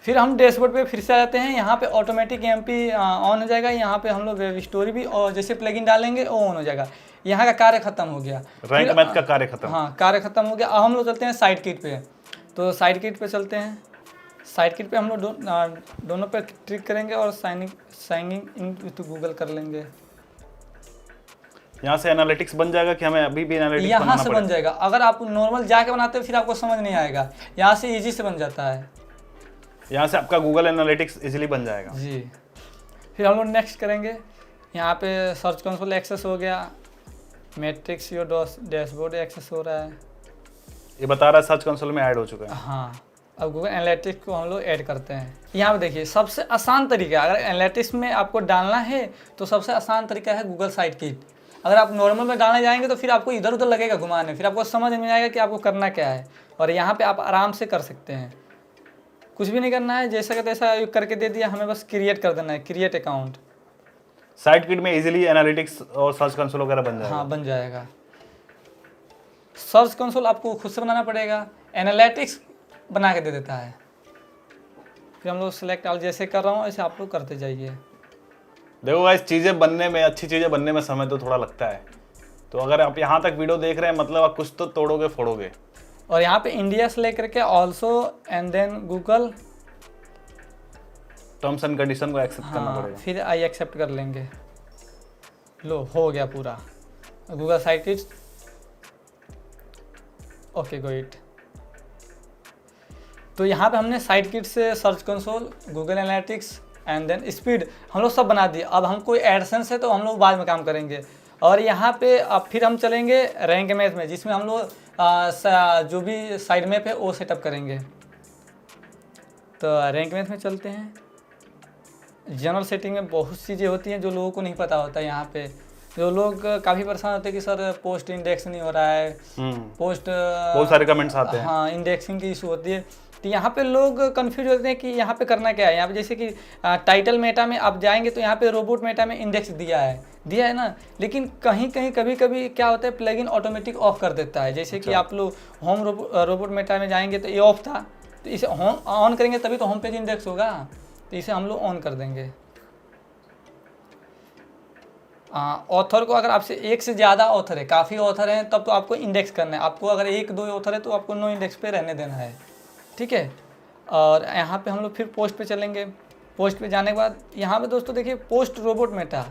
फिर हम डैशबोर्ड पे फिर से आ जाते हैं, यहाँ पे ऑटोमेटिक एमपी ऑन हो जाएगा। यहाँ पे हम लोग वेब स्टोरी भी और जैसे प्लगइन डालेंगे वो ऑन हो जाएगा। यहाँ का कार्य खत्म हो गया, रैंक मैथ का कार्य खत्म। हाँ कार्य खत्म हो गया। अब हम लोग चलते हैं साइड किट पे, तो साइड किट पे चलते हैं। साइड किट पे हम लोग दोनों पे क्लिक करेंगे और साइन इन टू गूगल कर लेंगे। यहाँ से एनालिटिक्स बन जाएगा कि हमें अभी भी एनालिटिक्स यहाँ से बन जाएगा। अगर आप नॉर्मल जाके बनाते हो फिर आपको समझ नहीं आएगा, यहाँ से इजी से बन जाता है। यहाँ से आपका गूगल एनालिटिक्स इजीली बन जाएगा जी। फिर हम लोग नेक्स्ट करेंगे, यहाँ पे सर्च कंसोल एक्सेस हो गया, मैट्रिक्स योर डैशबोर्ड एक्सेस हो रहा है, ये बता रहा है सर्च कंसोल में ऐड हो चुका है। हाँ, अब गूगल एनालिटिक्स को हम लोग ऐड करते हैं। यहाँ पे देखिए सबसे आसान तरीका, अगर एनालिटिक्स में आपको डालना है तो सबसे आसान तरीका है गूगल साइड किट। अगर आप नॉर्मल में डालने जाएंगे तो फिर आपको इधर उधर लगेगा घुमाने, फिर आपको समझ में आएगा कि आपको करना क्या है। और यहाँ पे आप आराम से कर सकते हैं, कुछ भी नहीं करना है, जैसा का तैसा करके दे दिया, हमें बस क्रिएट कर देना है, क्रिएट अकाउंट। साइड किट में इजीली एनालिटिक्स और सर्च कंसोल वगैरह बन जाएगा। हाँ बन जाएगा। सर्च कंसोल आपको खुद से बनाना पड़ेगा, एनालिटिक्स बना के दे देता है। फिर हम लोग सेलेक्ट ऑल जैसे कर रहा हूँ ऐसे आप लोग करते जाइए। देखो गाइस, चीज़ें बनने में, अच्छी चीज़ें बनने में समय तो थोड़ा लगता है, तो अगर आप यहाँ तक वीडियो देख रहे हैं मतलब आप कुछ तो तोड़ोगे फोड़ोगे। और यहाँ पे इंडिया से लेकर के also and then Google terms and condition को एक्सेप्ट करना पड़ेगा। फिर आई एक्सेप्ट कर लेंगे। लो हो गया पूरा Google site kit. Okay good. तो यहाँ पे हमने साइड किट से search console, Google analytics and then speed हम लोग सब बना दिए। अब हम कोई एडसेंस है तो हम लोग बाद में काम करेंगे। और यहाँ पे अब फिर हम चलेंगे रैंक मैथ में, जिसमें हम लोग जो भी साइड मैप है वो सेटअप करेंगे। तो रैंक मैथ में चलते हैं। जनरल सेटिंग में बहुत चीज़ें होती हैं जो लोगों को नहीं पता होता है। यहाँ पे जो लोग काफ़ी परेशान होते हैं कि सर पोस्ट इंडेक्स नहीं हो रहा है, पोस्ट बहुत सारे कमेंट्स आते हैं। हाँ इंडेक्सिंग की इशू होती है। तो यहाँ पे लोग कंफ्यूज होते हैं कि यहाँ पे करना क्या है। यहाँ पे जैसे कि टाइटल मेटा में आप जाएंगे तो यहाँ पे रोबोट मेटा में इंडेक्स दिया है ना, लेकिन कहीं कहीं कभी कभी क्या होता है प्लगइन ऑटोमेटिक ऑफ कर देता है। जैसे कि आप लोग होम रोबोट मेटा में जाएंगे तो ये ऑफ था, तो इसे ऑन करेंगे तभी तो होम पेज इंडेक्स होगा। तो इसे हम लोग ऑन कर देंगे। ऑथर को अगर आपसे एक से ज़्यादा ऑथर है, काफ़ी ऑथर हैं, तब तो आपको इंडेक्स करना है। आपको अगर एक दो ऑथर है तो आपको नो इंडेक्स पे रहने देना है, ठीक है। और यहाँ पे हम लोग फिर पोस्ट पे चलेंगे। पोस्ट पे जाने के बाद यहाँ पे दोस्तों देखिए पोस्ट रोबोट मेटा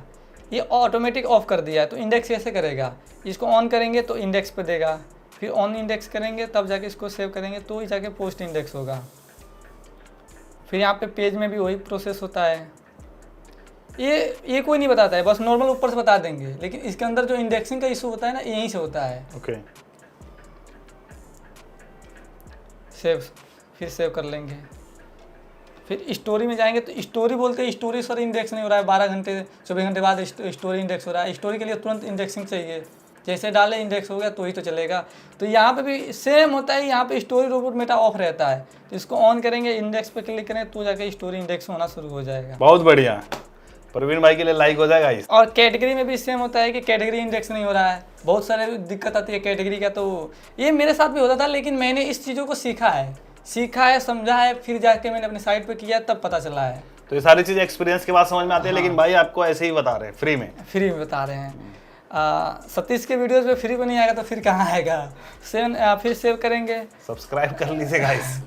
ये ऑटोमेटिक ऑफ कर दिया है, तो इंडेक्स कैसे करेगा, इसको ऑन करेंगे तो इंडेक्स पे देगा, फिर ऑन इंडेक्स करेंगे तब जाके इसको सेव करेंगे तो ही जाके पोस्ट इंडेक्स होगा। फिर यहाँ पे पेज में भी वही प्रोसेस होता है। ये कोई नहीं बताता है, बस नॉर्मल ऊपर से बता देंगे, लेकिन इसके अंदर जो इंडेक्सिंग का इशू होता है ना, यहीं से होता है। ओके सेव, फिर सेव कर लेंगे। फिर स्टोरी में जाएंगे तो स्टोरी बोलते हैं स्टोरी सर इंडेक्स नहीं हो रहा है, 12 घंटे 24 घंटे बाद स्टोरी इंडेक्स हो रहा है। स्टोरी के लिए तुरंत इंडेक्सिंग चाहिए, जैसे डाले इंडेक्स हो गया तो ही तो चलेगा। तो यहाँ पे भी सेम होता है, यहाँ पे स्टोरी रोबोट मेटा ऑफ रहता है, तो इसको ऑन करेंगे, इंडेक्स पे क्लिक करें तो जाके स्टोरी इंडेक्स होना शुरू हो जाएगा। बहुत बढ़िया, प्रवीण भाई के लिए लाइक हो जाएगा इस। और कैटेगरी में भी सेम होता है कि कैटेगरी इंडेक्स नहीं हो रहा है, बहुत सारे दिक्कत आती है कैटेगरी का। तो ये मेरे साथ भी होता था, लेकिन मैंने इस चीज़ों को सीखा है, समझा है, फिर जाके मैंने अपनी साइट पे किया तब पता चला है। तो ये सारी चीज़ एक्सपीरियंस के बाद समझ में आती है। लेकिन भाई आपको ऐसे ही बता रहे हैं, फ्री में बता रहे हैं। सतीश के वीडियोस पे फ्री में नहीं आएगा तो फिर कहाँ आएगा। फिर सेव करेंगे, सब्सक्राइब कर लीजिए गाइस।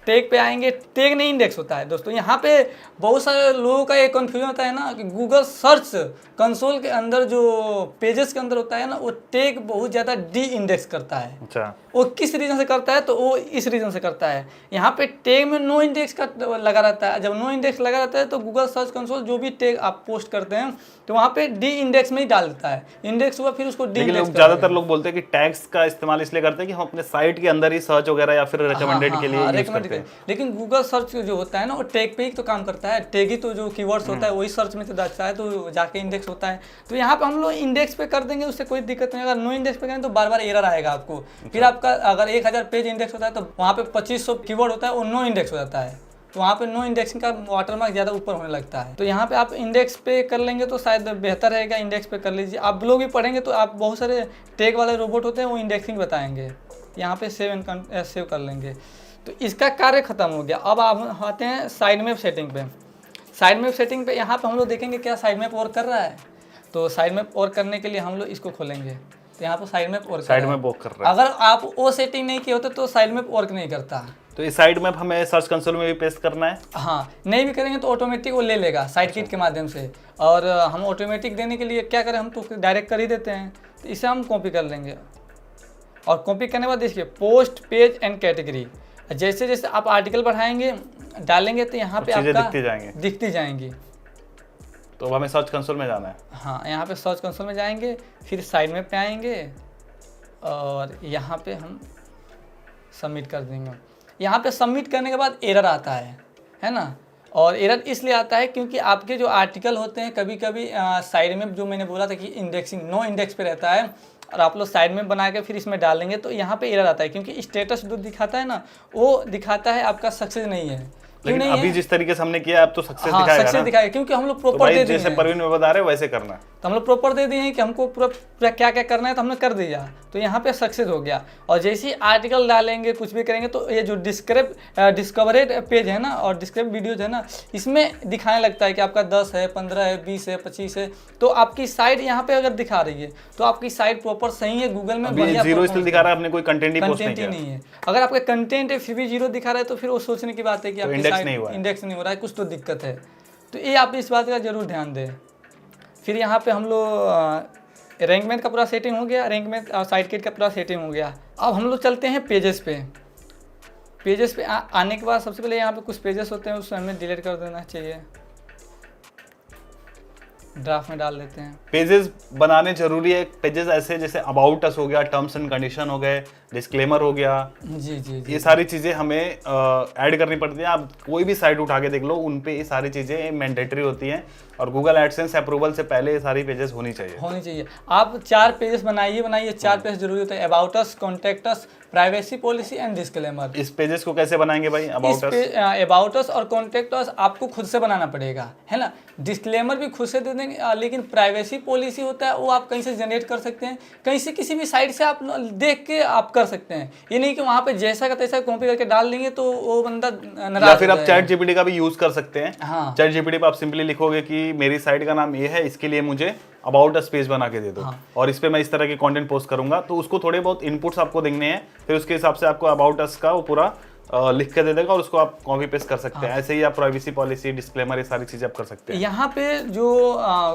टैग पे आएंगे, टैग नहीं इंडेक्स होता है दोस्तों। यहाँ पे बहुत सारे लोगों का ये कन्फ्यूजन होता है ना कि गूगल सर्च कंसोल के अंदर जो पेजेस के अंदर होता है ना, वो टैग बहुत ज़्यादा डी इंडेक्स करता है। अच्छा, वो किस रीज़न से करता है, तो वो इस रीज़न से करता है। यहाँ पे टैग में नो इंडेक्स का लगा रहता है। जब नो इंडेक्स लगा रहता है तो गूगल सर्च कंसोल जो भी टैग आप पोस्ट करते हैं तो वहाँ पे डी इंडेक्स में ही डाल देता है। इंडेक्स हुआ फिर उसको डी इंडेक्स। ज़्यादातर लोग बोलते हैं कि टैग्स का इस्तेमाल इसलिए करते हैं कि हम अपने साइट के अंदर ही सर्च वगैरह या फिर रिकमेंडेड के लिए यूज करते हैं। लेकिन गूगल सर्च जो होता है ना, वो टैग पे ही तो काम करता है। टैग ही तो जो कीवर्ड्स होता है वही सर्च में तो जाता है, तो जाके इंडेक्स होता है। तो यहाँ पे हम लोग इंडेक्स पे कर देंगे, उससे कोई दिक्कत नहीं। अगर नो इंडेक्स पे करें तो बार बार एरर आएगा आपको। फिर आपका अगर 1000 पेज इंडेक्स होता है तो वहाँ पे 2500 कीवर्ड होता है, वो नो इंडेक्स हो जाता है। तो वहाँ पे नो इंडेक्सिंग का वाटरमार्क ज़्यादा ऊपर होने लगता है। तो यहाँ पे आप इंडेक्स पे कर लेंगे तो शायद बेहतर रहेगा। इंडेक्स पे कर लीजिए। आप लोग भी पढ़ेंगे तो आप बहुत सारे टैग वाले रोबोट होते हैं, वो इंडेक्सिंग बताएंगे। यहाँ पे सेव कर लेंगे तो इसका कार्य खत्म हो गया। अब आप आते हैं साइड मैप सेटिंग पे। साइड मैप सेटिंग पे यहाँ पे हम लोग देखेंगे क्या साइड मैप वर्क कर रहा है। तो साइड मैप वर्क करने के लिए हम लोग इसको खोलेंगे, तो यहाँ पे साइड मैप वर्क कर रहा है। अगर आप वो सेटिंग नहीं किए होते तो साइड मैप वर्क नहीं करता। तो इस साइड मैप हमें सर्च कंसोल में भी पेस्ट करना है। हाँ, नहीं भी करेंगे तो ऑटोमेटिक वो ले लेगा साइड किट के माध्यम से। और हम ऑटोमेटिक देने के लिए क्या करें, हम तो डायरेक्ट कर ही देते हैं। तो इसे हम कॉपी कर लेंगे और कॉपी करने के बाद देखिए पोस्ट पेज एंड कैटेगरी। जैसे जैसे आप आर्टिकल बढ़ाएंगे डालेंगे तो यहाँ पे आपका दिखती जाएंगी। तो अब हमें सर्च कंसोल में जाना है। हाँ, यहाँ पे सर्च कंसोल में जाएंगे, फिर साइड में पे आएंगे और यहाँ पे हम सबमिट कर देंगे। यहाँ पे सबमिट करने के बाद एरर आता है ना। और एरर इसलिए आता है क्योंकि आपके जो आर्टिकल होते हैं कभी कभी साइड में, जो मैंने बोला था कि इंडेक्सिंग नो इंडेक्स पे रहता है, और आप लोग साइड में बना के फिर इसमें डालेंगे तो यहाँ पे एरर आता है। क्योंकि स्टेटस जो दिखाता है ना, वो दिखाता है आपका सक्सेस नहीं है। लेकिन अभी जिस तरीके से हमने किया अब तो सक्सेस दिखाएगा सक्सेस दिखाएगा, क्योंकि हम लोग प्रॉपर दे दिए जैसे प्रवीण में बता रहे हैं वैसे करना है। तो हम लोग प्रॉपर दे दिए हैं कि हमको पूरा क्या क्या करना है, तो हमने कर दिया। तो यहाँ पे सक्सेस हो गया। और जैसे ही आर्टिकल डालेंगे कुछ भी करेंगे तो ये जो डिस्कवरेड पेज है ना और डिस्क्राइब वीडियोज है ना, इसमें दिखाने लगता है कि आपका 10 है, 15 है, 20 है, 25 है। तो आपकी साइट यहाँ पे अगर दिखा रही है तो आपकी साइट प्रॉपर सही है, गूगल में बढ़िया जीरो इसलिए दिखा रहा है, आपने कोई कंटेंट ही नहीं है। अगर आपका कंटेंट है फिर भी 0 दिखा रहा है तो फिर वो सोचने की बात है कि आपकी साइट इंडेक्स नहीं हो रहा है, कुछ तो दिक्कत है। तो ये आप इस बात का जरूर ध्यान दें। फिर यहाँ पे हम लोग रैंकमेंट का पूरा सेटिंग हो गया, रैंकमेंट और साइट किट का पूरा सेटिंग हो गया। अब हम लोग चलते हैं पेजेस पे। पेजेस पे आने के बाद सबसे पहले यहाँ पे कुछ पेजेस होते हैं, उसको हमें डिलीट कर देना चाहिए, ड्राफ्ट में डाल देते हैं। पेजेस बनाने जरूरी है। पेजेस ऐसे जैसे अबाउट अस हो गया, टर्म्स एंड कंडीशन हो गए, डिस्क्लेमर हो गया, जी, ये सारी चीज़ें हमें ऐड करनी पड़ती हैं। आप कोई भी साइट उठा के देख लो, उन पे ये सारी चीज़ें मैंडेटरी होती हैं और गूगल एडसेंस अप्रूवल से पहले ये सारी पेजेस होनी चाहिए। आप 4 पेजेस बनाइए। 4 पेज जरूरी होता है। About us, contact us, privacy policy and disclaimer. इस पेजेस को कैसे बनाएंगे भाई? अबाउट अस और कॉन्टैक्ट अस आपको खुद से बनाना पड़ेगा, है ना। डिस्क्लेमर भी खुद से दे देंगे, लेकिन प्राइवेसी पॉलिसी होता है वो आप कहीं से जनरेट कर सकते हैं, कहीं से किसी भी साइट से आप देख के आप कर सकते हैं। ये नहीं कि वहाँ पे जैसा का तैसा कॉपी करके डाल देंगे तो वो बंदा नाराज। या फिर आप चैट जीपीटी का भी यूज कर सकते हैं। हाँ, चैट जीपीटी पे आप सिंपली लिखोगे कि कि मेरी साइट का नाम ये है, इसके लिए मुझे अबाउट अस पेज बना के दे दो, और इस पे मैं इस तरह के कंटेंट पोस्ट करूंगा, तो उसको थोड़े बहुत इनपुट्स आपको देने हैं, फिर उसके हिसाब से आपको अबाउट अस का वो पूरा लिख के दे देगा और उसको आप कॉपी पेस्ट कर सकते हैं। ऐसे ही आप प्राइवेसी पॉलिसी, डिस्क्लेमर, ये सारी चीजें आप कर सकते हैं। यहाँ पे जो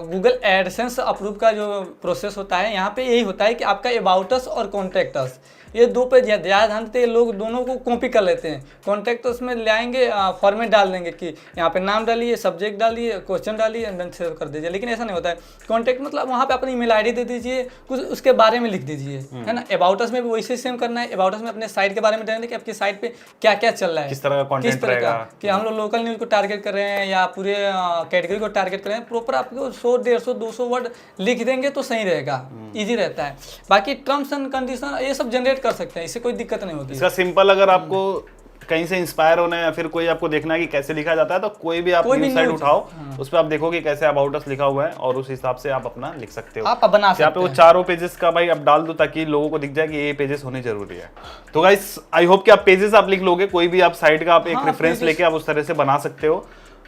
गूगल एडसेंस अप्रूव का जो प्रोसेस होता है, यहाँ पे यही होता है कि आपका अबाउट अस और कॉन्टैक्ट अस, ये दो पे ज़्यादा ध्यान देते हैं लोग, दोनों को कॉपी कर लेते हैं। कॉन्टैक्ट अस में ले आएंगे, फॉर्मेट डाल देंगे कि यहाँ पे नाम डालिए, सब्जेक्ट डालिए, क्वेश्चन डालिए, एंड देन सेव कर दीजिए। लेकिन ऐसा नहीं होता है। कॉन्टैक्ट मतलब वहाँ पे अपनी ईमेल आईडी दे दीजिए, कुछ उसके बारे में लिख दीजिए, है ना। अबाउट अस में भी वैसे सेम करना है। अबाउट अस में अपने साइट के बारे में डालेंगे कि आपकी साइट पे क्या क्या चल रहा है, किस तरह का कंटेंट रहेगा, कि हम लोग लोकल न्यूज़ को टारगेट कर रहे हैं या पूरे कैटेगरी को टारगेट कर रहे हैं। प्रॉपर आपको 100, 150, 200 वर्ड लिख देंगे तो सही रहेगा, ईजी रहता है। बाकी टर्म्स एंड कंडीशन ये सब जनरेट कर सकते हैं, इससे कोई दिक्कत नहीं होती। इसका सिंपल, अगर आपको कहीं से इंस्पायर होना है या फिर कोई आपको देखना है कि कैसे लिखा जाता है, तो कोई भी आप न्यूज़ साइट उठाओ, उस पर आप देखोगे कैसे अबाउट अस लिखा हुआ है, और उस हिसाब से आप अपना लिख सकते हो। आप बना सकते यहाँ पे वो चारों पेजेस का भाई आप डाल दो ताकि लोगों को दिख जाए कि ये पेजेस होने जरूरी है। तो गाइस आई होप कि आप पेजेस आप लिख लोगे, कोई भी आप साइट का आप एक रेफरेंस लेके आप उस तरह से बना सकते हो।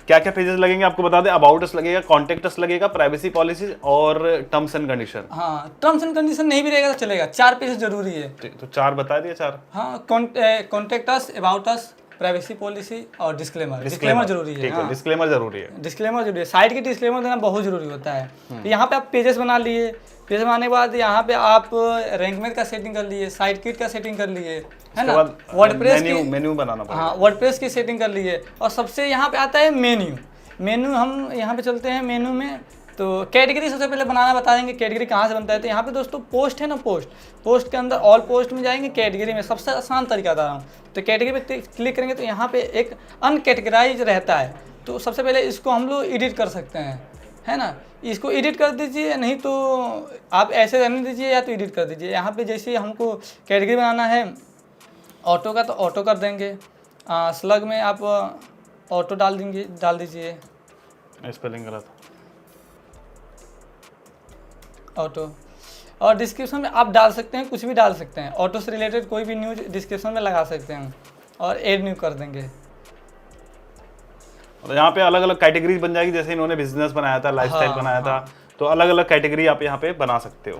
क्या क्या पेजेस लगेंगे आपको बता दें। अबाउट अस लगेगा, कॉन्टैक्ट अस लगेगा, प्राइवेसी पॉलिसी और टर्म्स एंड कंडीशन। हाँ, टर्म्स एंड कंडीशन नहीं भी रहेगा तो चलेगा, 4 पेज जरूरी है। तो 4 बता दिए, 4। हाँ, contact us, about us, privacy policy और डिस्क्लेमर जरूरी है। ठीक है, डिस्क्लेमर जरूरी है। डिस्क्लेमर जरूरी है, साइट की डिस्क्लेमर देना बहुत जरूरी होता है। तो यहाँ पे आप पेजेस बना लिए, पेज बनाने के बाद यहाँ पे आप रैंकमेट का सेटिंग कर लिए, साइट किट का सेटिंग कर लिए, है ना। वर्डप्रेस की मेन्यू बनाना पड़ेगा। हाँ, वर्डप्रेस की सेटिंग कर लिए, और सबसे यहाँ पे आता है मेन्यू। हम यहाँ पे चलते हैं मेन्यू में, तो कैटेगरी सबसे पहले बनाना बता देंगे, कैटेगरी कहाँ से बनता है। तो यहाँ पे दोस्तों पोस्ट है ना, पोस्ट के अंदर ऑल पोस्ट में जाएंगे, कैटेगरी में सबसे आसान तरीका बता रहा हूँ। तो कैटेगरी पे क्लिक करेंगे तो यहाँ पे एक अनकैटेगराइज रहता है, तो सबसे पहले इसको हम लोग एडिट कर सकते हैं, है ना। इसको एडिट कर दीजिए, नहीं तो आप ऐसे रहने दीजिए या तो एडिट कर दीजिए। यहाँ पे जैसे हमको कैटेगरी बनाना है ऑटो का, तो ऑटो कर देंगे। स्लग में आप ऑटो डाल दीजिए, स्पेलिंग गलत, ऑटो। और डिस्क्रिप्शन में आप डाल सकते हैं, कुछ भी डाल सकते हैं, ऑटो से रिलेटेड कोई भी न्यूज़ डिस्क्रिप्शन में लगा सकते हैं, और ऐड न्यू कर देंगे। और यहाँ पे अलग अलग कैटेगरीज बन जाएगी, जैसे इन्होंने बिजनेस बनाया था, लाइफस्टाइल बनाया था, तो अलग अलग कैटेगरी आप यहाँ पे बना सकते हो।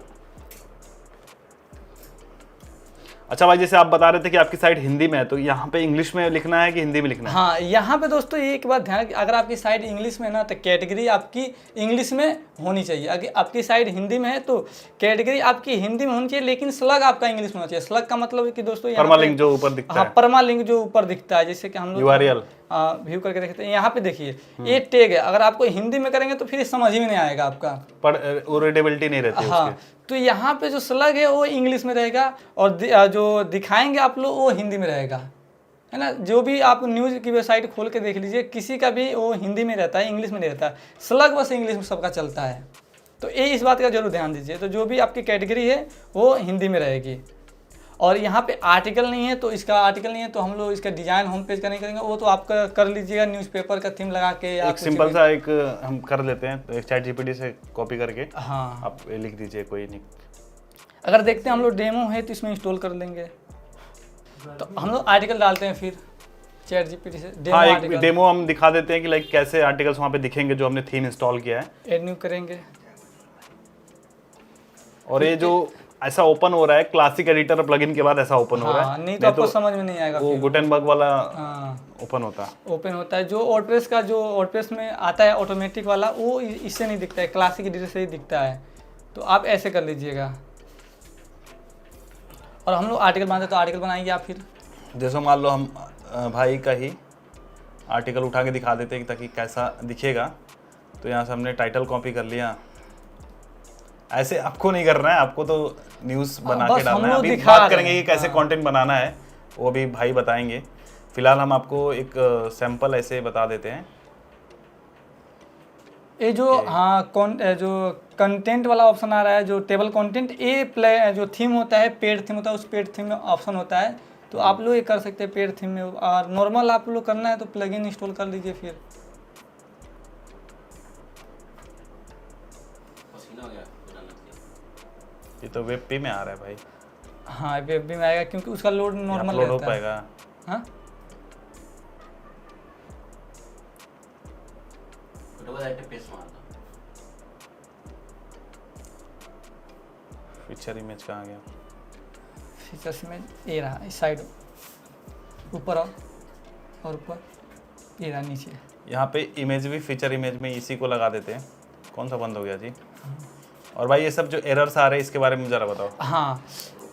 अच्छा भाई, जैसे आप बता रहे थे कि आपकी साइट हिंदी में है, तो यहाँ पे इंग्लिश में लिखना है कि हिंदी में लिखना है? हाँ, यहाँ पे दोस्तों एक बात ध्यान रखिए, अगर आपकी साइट इंग्लिश में है ना, तो कैटेगरी आपकी इंग्लिश में होनी चाहिए। अगर आपकी साइट हिंदी में है तो कैटेगरी आपकी हिंदी में होनी चाहिए, लेकिन स्लग आपका इंग्लिश में होना चाहिए। स्लग का मतलब है कि दोस्तों परमालिंक जो ऊपर दिखता है, परमालिंक जो ऊपर दिखता है, जैसे कि हम लोग URL व्यू करके देखते हैं। यहाँ पे देखिए ये टैग है, अगर आपको हिंदी में करेंगे तो फिर समझ ही में नहीं आएगा आपका, रीडेबिलिटी नहीं रहती हाँ। तो यहाँ पे जो स्लग है वो इंग्लिश में रहेगा, और जो दिखाएंगे आप लोग वो हिंदी में रहेगा, है ना। जो भी आप न्यूज़ की वेबसाइट खोल के देख लीजिए, किसी का भी वो हिंदी में रहता है, इंग्लिश में नहीं रहता। स्लग बस इंग्लिश में सबका चलता है, तो ये इस बात का जरूर ध्यान दीजिए। तो जो भी आपकी कैटेगरी है वो हिंदी में रहेगी। और यहाँ पे आर्टिकल नहीं है, तो इसका आर्टिकल नहीं है तो हम लोग इसका डिजाइन होम पेज का नहीं करेंगे, वो तो आपका कर लीजिएगा न्यूज़पेपर का थीम लगा के। एक सिंपल सा एक हम कर लेते हैं, तो एक ChatGPT से कॉपी करके हाँ, आप लिख दीजिए, कोई नहीं। अगर देखते हैं हम लोग डेमो है तो इसमें इंस्टॉल कर लेंगे, तो हम लोग आर्टिकल डालते हैं फिर ChatGPT से डेमो। हाँ, एक आर्टिकल डेमो हम दिखा देते हैं कि लाइक कैसे आर्टिकल्स वहाँ पे दिखेंगे जो हमने थीम इंस्टॉल किया है। ऐड न्यू करेंगे, और ये जो ऐसा ओपन हो रहा है क्लासिक एडिटर प्लगइन के बाद ऐसा ओपन हो रहा है, नहीं तो आपको समझ में नहीं आएगा। वो गुटेनबर्ग वाला ओपन होता है। जो वर्डप्रेस में आता है ऑटोमेटिक वाला, वो इससे नहीं दिखता है, क्लासिक एडिटर से ही दिखता है। तो आप ऐसे कर लीजिएगा। और हम लोग आर्टिकल बनाते तो आर्टिकल बनाएंगे आप फिर, जैसे मान लो हम भाई का ही आर्टिकल उठा के दिखा देते हैं ताकि कैसा दिखेगा। तो यहाँ से हमने टाइटल कॉपी कर लिया। ऐसे आपको नहीं करना है, आपको तो न्यूज़ बना के डालना है। अभी बात करेंगे कि कैसे कंटेंट बनाना है, वो भी भाई बताएंगे। फिलहाल हम आपको एक सैंपल ऐसे बता देते हैं। ये जो जो कंटेंट वाला ऑप्शन आ रहा है, जो टेबल कंटेंट, ये जो थीम होता है, पेड थीम होता है, उस पेड थीम में ऑप्शन होता है। तो आप लोग ये कर सकते हैं पेड थीम में। और नॉर्मल आप लोग करना है तो प्लगइन इंस्टॉल कर लीजिए फिर। ये तो वेब पे में आ रहा है भाई। हाँ, वेब भी में आएगा क्योंकि उसका लोड नॉर्मल लोड हो पाएगा। हाँ, पिक्चर इमेज कहाँ गया? फीचर्स में ये रहा, इस साइड ऊपर आओ और ऊपर ये रहा नीचे। यहाँ पे इमेज भी फीचर इमेज में इसी को लगा देते हैं। कौन सा बंद हो गया जी? और भाई ये सब जो एरर्स आ रहे हैं इसके बारे में ज़रा बताओ। हाँ,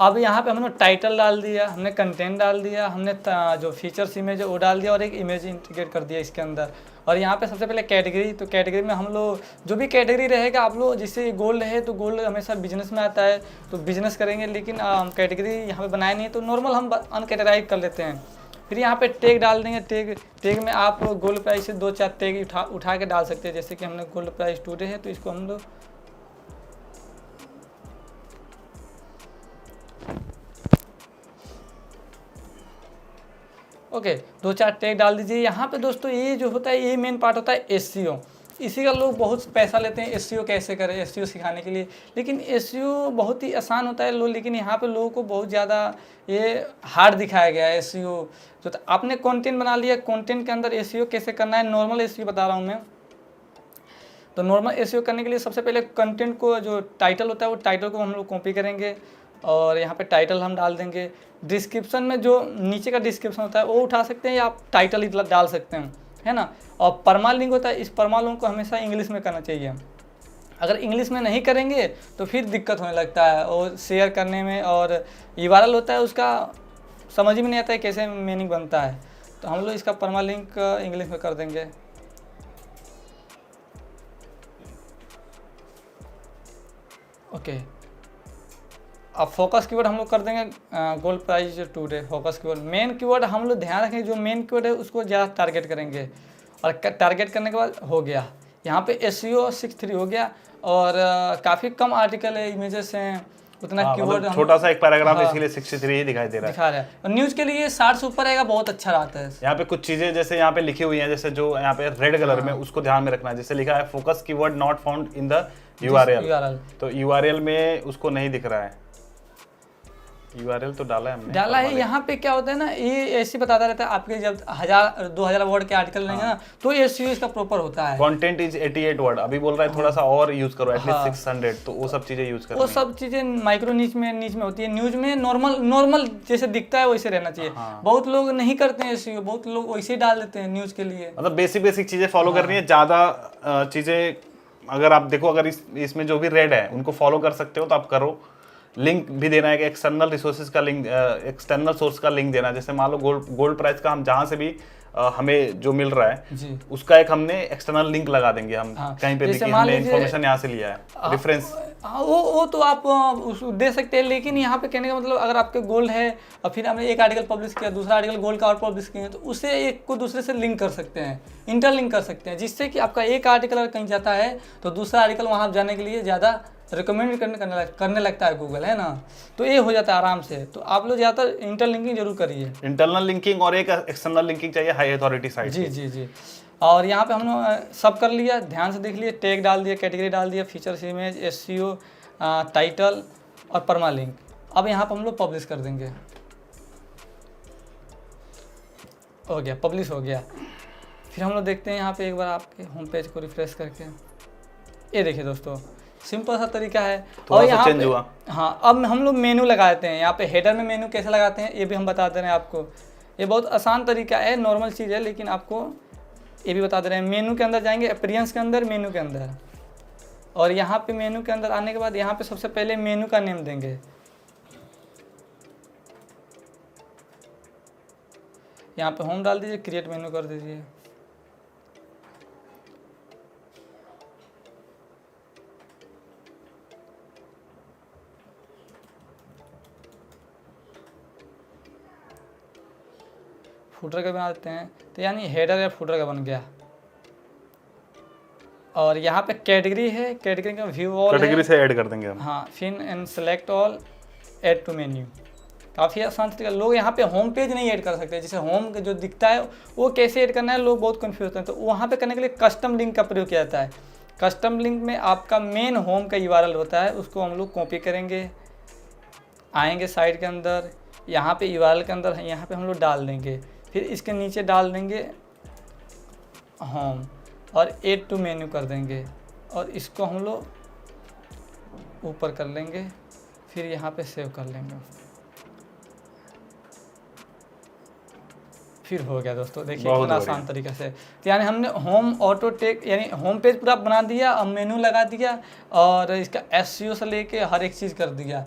अब यहाँ पे हमने टाइटल डाल दिया, हमने कंटेंट डाल दिया, हमने जो फीचर्स इमेज है वो डाल दिया और एक इमेज इंटीग्रेट कर दिया इसके अंदर। और यहाँ पे सबसे पहले कैटेगरी, तो कैटेगरी में हम लोग जो भी कैटेगरी रहेगा आप लोग, जैसे गोल्ड है तो गोल्ड हमेशा बिजनेस में आता है तो बिजनेस करेंगे, लेकिन कैटेगरी यहाँ पे बनाए नहीं तो नॉर्मल हम अनकैटेगराइज कर लेते हैं। फिर यहाँ पे टैग डाल देंगे। टैग में आप गोल्ड प्राइस से 2-4 टैग उठा के डाल सकते हैं। जैसे कि हमने गोल्ड प्राइस टुडे है तो इसको हम लोग ओके 2-4 टैग डाल दीजिए। यहाँ पे दोस्तों ये जो होता है ये मेन पार्ट होता है SEO। इसी का लोग बहुत पैसा लेते हैं SEO कैसे करें, SEO सिखाने के लिए, लेकिन SEO बहुत ही आसान होता है लोग, लेकिन यहाँ पे लोगों को बहुत ज़्यादा ये हार्ड दिखाया गया है SEO। तो आपने कंटेंट बना लिया, कंटेंट के अंदर SEO कैसे करना है, नॉर्मल SEO बता रहा हूँ मैं। तो नॉर्मल SEO करने के लिए सबसे पहले कंटेंट को जो टाइटल होता है वो टाइटल को हम लोग कॉपी करेंगे और यहाँ पे टाइटल हम डाल देंगे। डिस्क्रिप्शन में जो नीचे का डिस्क्रिप्शन होता है वो उठा सकते हैं या आप टाइटल ही डाल सकते हैं, है ना। और परमालिंक होता है, इस परमालिंक को हमेशा इंग्लिश में करना चाहिए। अगर इंग्लिश में नहीं करेंगे तो फिर दिक्कत होने लगता है और शेयर करने में, और URL होता है उसका समझ में नहीं आता है कैसे मीनिंग बनता है। तो हम लोग इसका परमालिंक इंग्लिश में कर देंगे। ओके, अब फोकस कीवर्ड हम लोग कर देंगे gold price today. Focus keyword, main keyword हम लोग ध्यान रखेंगे, जो मेन कीवर्ड है उसको ज़्यादा टारगेट करेंगे। और टारगेट करने के बाद हो गया यहाँ पे SEO 63 हो गया। और काफ़ी कम आर्टिकल है, इमेजेस हैं, उतना कीवर्ड मतलब छोटा सा एक पैराग्राफ इसके लिए 63 ही दिखाई दे रहा है। और न्यूज़ के लिए 60 से ऊपर रहेगा, बहुत अच्छा रहता है। यहाँ पे कुछ चीजें जैसे यहाँ पे लिखी हुई हैं, जैसे जो यहाँ पे रेड कलर में, उसको ध्यान में रखना है। जैसे लिखा है focus keyword not found in the URL, तो URL में उसको नहीं दिख रहा है। URL तो डाला है हमने, यहाँ पे क्या होता है ना, ये ऐसे बताता रहता है आपके जब 1000-2000 वर्ड के आर्टिकल लेंगे ना तो SEO इसका प्रॉपर होता है। कंटेंट इज 88 वर्ड, अभी बोल रहा है थोड़ा सा और यूज करो, एटलीस्ट 600, तो वो सब चीजें यूज करो। वो सब चीजें माइक्रो नीच में होती है। न्यूज में नॉर्मल जैसे दिखता है वैसे रहना चाहिए। बहुत लोग नहीं करते हैं SEO, बहुत लोग वैसे ही डाल देते हैं न्यूज के लिए। मतलब बेसिक चीजें फॉलो करनी है, ज्यादा चीजें अगर आप देखो, अगर इसमें जो भी रेड है उनको फॉलो कर सकते हो तो आप करो। लिंक भी देना है कि एक्सटर्नल रिसोर्सेज का लिंक, एक्सटर्नल सोर्स का लिंक देना। जैसे मान लो गोल्ड प्राइस का हम जहाँ से भी हमें जो मिल रहा है जी, उसका एक हमने एक्सटर्नल लिंक लगा देंगे हम। कहीं पे देखिए हमने इन्फॉर्मेशन यहाँ से लिया है, रेफरेंस वो तो आप दे सकते हैं, लेकिन यहाँ पे कहने का मतलब अगर आपके गोल्ड है और फिर हमने एक आर्टिकल पब्लिश किया, दूसरा आर्टिकल गोल्ड का और पब्लिश किया, तो उसे एक को दूसरे से लिंक कर सकते हैं, इंटरलिंक कर सकते हैं, जिससे कि आपका एक आर्टिकल अगर कहीं जाता है तो दूसरा आर्टिकल वहाँ जाने के लिए ज़्यादा रिकमेंड करने लगता है गूगल, है ना। तो ये हो जाता है आराम से। तो आप लोग ज़्यादातर इंटरलिंकिंग जरूर करिए। इंटरनल लिंकिंग और एक एक्सटर्नल लिंकिंग चाहिए हाई अथॉरिटी साइट। जी। और यहाँ पे हमने सब कर लिया, ध्यान से देख लिए। टैग डाल दिया, कैटेगरी डाल दिया, फीचर्स इमेज, SEO, टाइटल और परमालिंक। अब यहाँ पे हम लोग पब्लिश कर देंगे। हो गया, पब्लिश हो गया। फिर हम लोग देखते हैं यहाँ पे एक बार आपके होम पेज को रिफ्रेश करके। ये देखिए दोस्तों, सिंपल सा तरीका है। और यहाँ चेंज हुआ। हाँ, अब हम लोग मेनू लगा देते हैं। यहाँ पे हेडर में मेनू कैसे लगाते हैं ये भी हम बता दे रहे हैं आपको। ये बहुत आसान तरीका है, नॉर्मल चीज़ है, लेकिन आपको ये भी बता दे रहे हैं। मेनू के अंदर जाएंगे, अपीयरेंस के अंदर, मेनू के अंदर, और यहाँ पे मेनू के अंदर आने के बाद यहाँ पे सबसे पहले मेनू का नेम देंगे। यहाँ पे होम डाल दीजिए, क्रिएट मेनू कर दीजिए। फुटर का बना देते हैं, तो यानी हेडर या फुटर का बन गया। और यहाँ पे कैटेगरी है, कैटेगरी का व्यू ऑल, कैटेगरी से ऐड कर देंगे हम। हाँ, फिर and select all, add to menu. काफ़ी आसान तरीका। लोग यहाँ पे होम पेज नहीं ऐड कर सकते, जैसे होम जो दिखता है वो कैसे ऐड करना है, लोग बहुत कंफ्यूज होते हैं। तो वहाँ पे करने के लिए कस्टम लिंक का प्रयोग किया जाता है। कस्टम लिंक में आपका मेन होम का URL होता है, उसको हम लोग कॉपी करेंगे, आएंगे साइट के अंदर, यहाँ पे URL के अंदर यहाँ पे हम लोग डाल देंगे। फिर इसके नीचे डाल देंगे होम और ऐड टू मेन्यू कर देंगे, और इसको हम लोग ऊपर कर लेंगे फिर यहाँ पे सेव कर लेंगे। फिर हो गया दोस्तों, देखिए बहुत इतना बढ़िया। आसान तरीके से। तो यानी हमने होम ऑटो टेक यानी होम पेज पूरा बना दिया, अब मेनू लगा दिया और इसका एसईओ से लेके हर एक चीज़ कर दिया।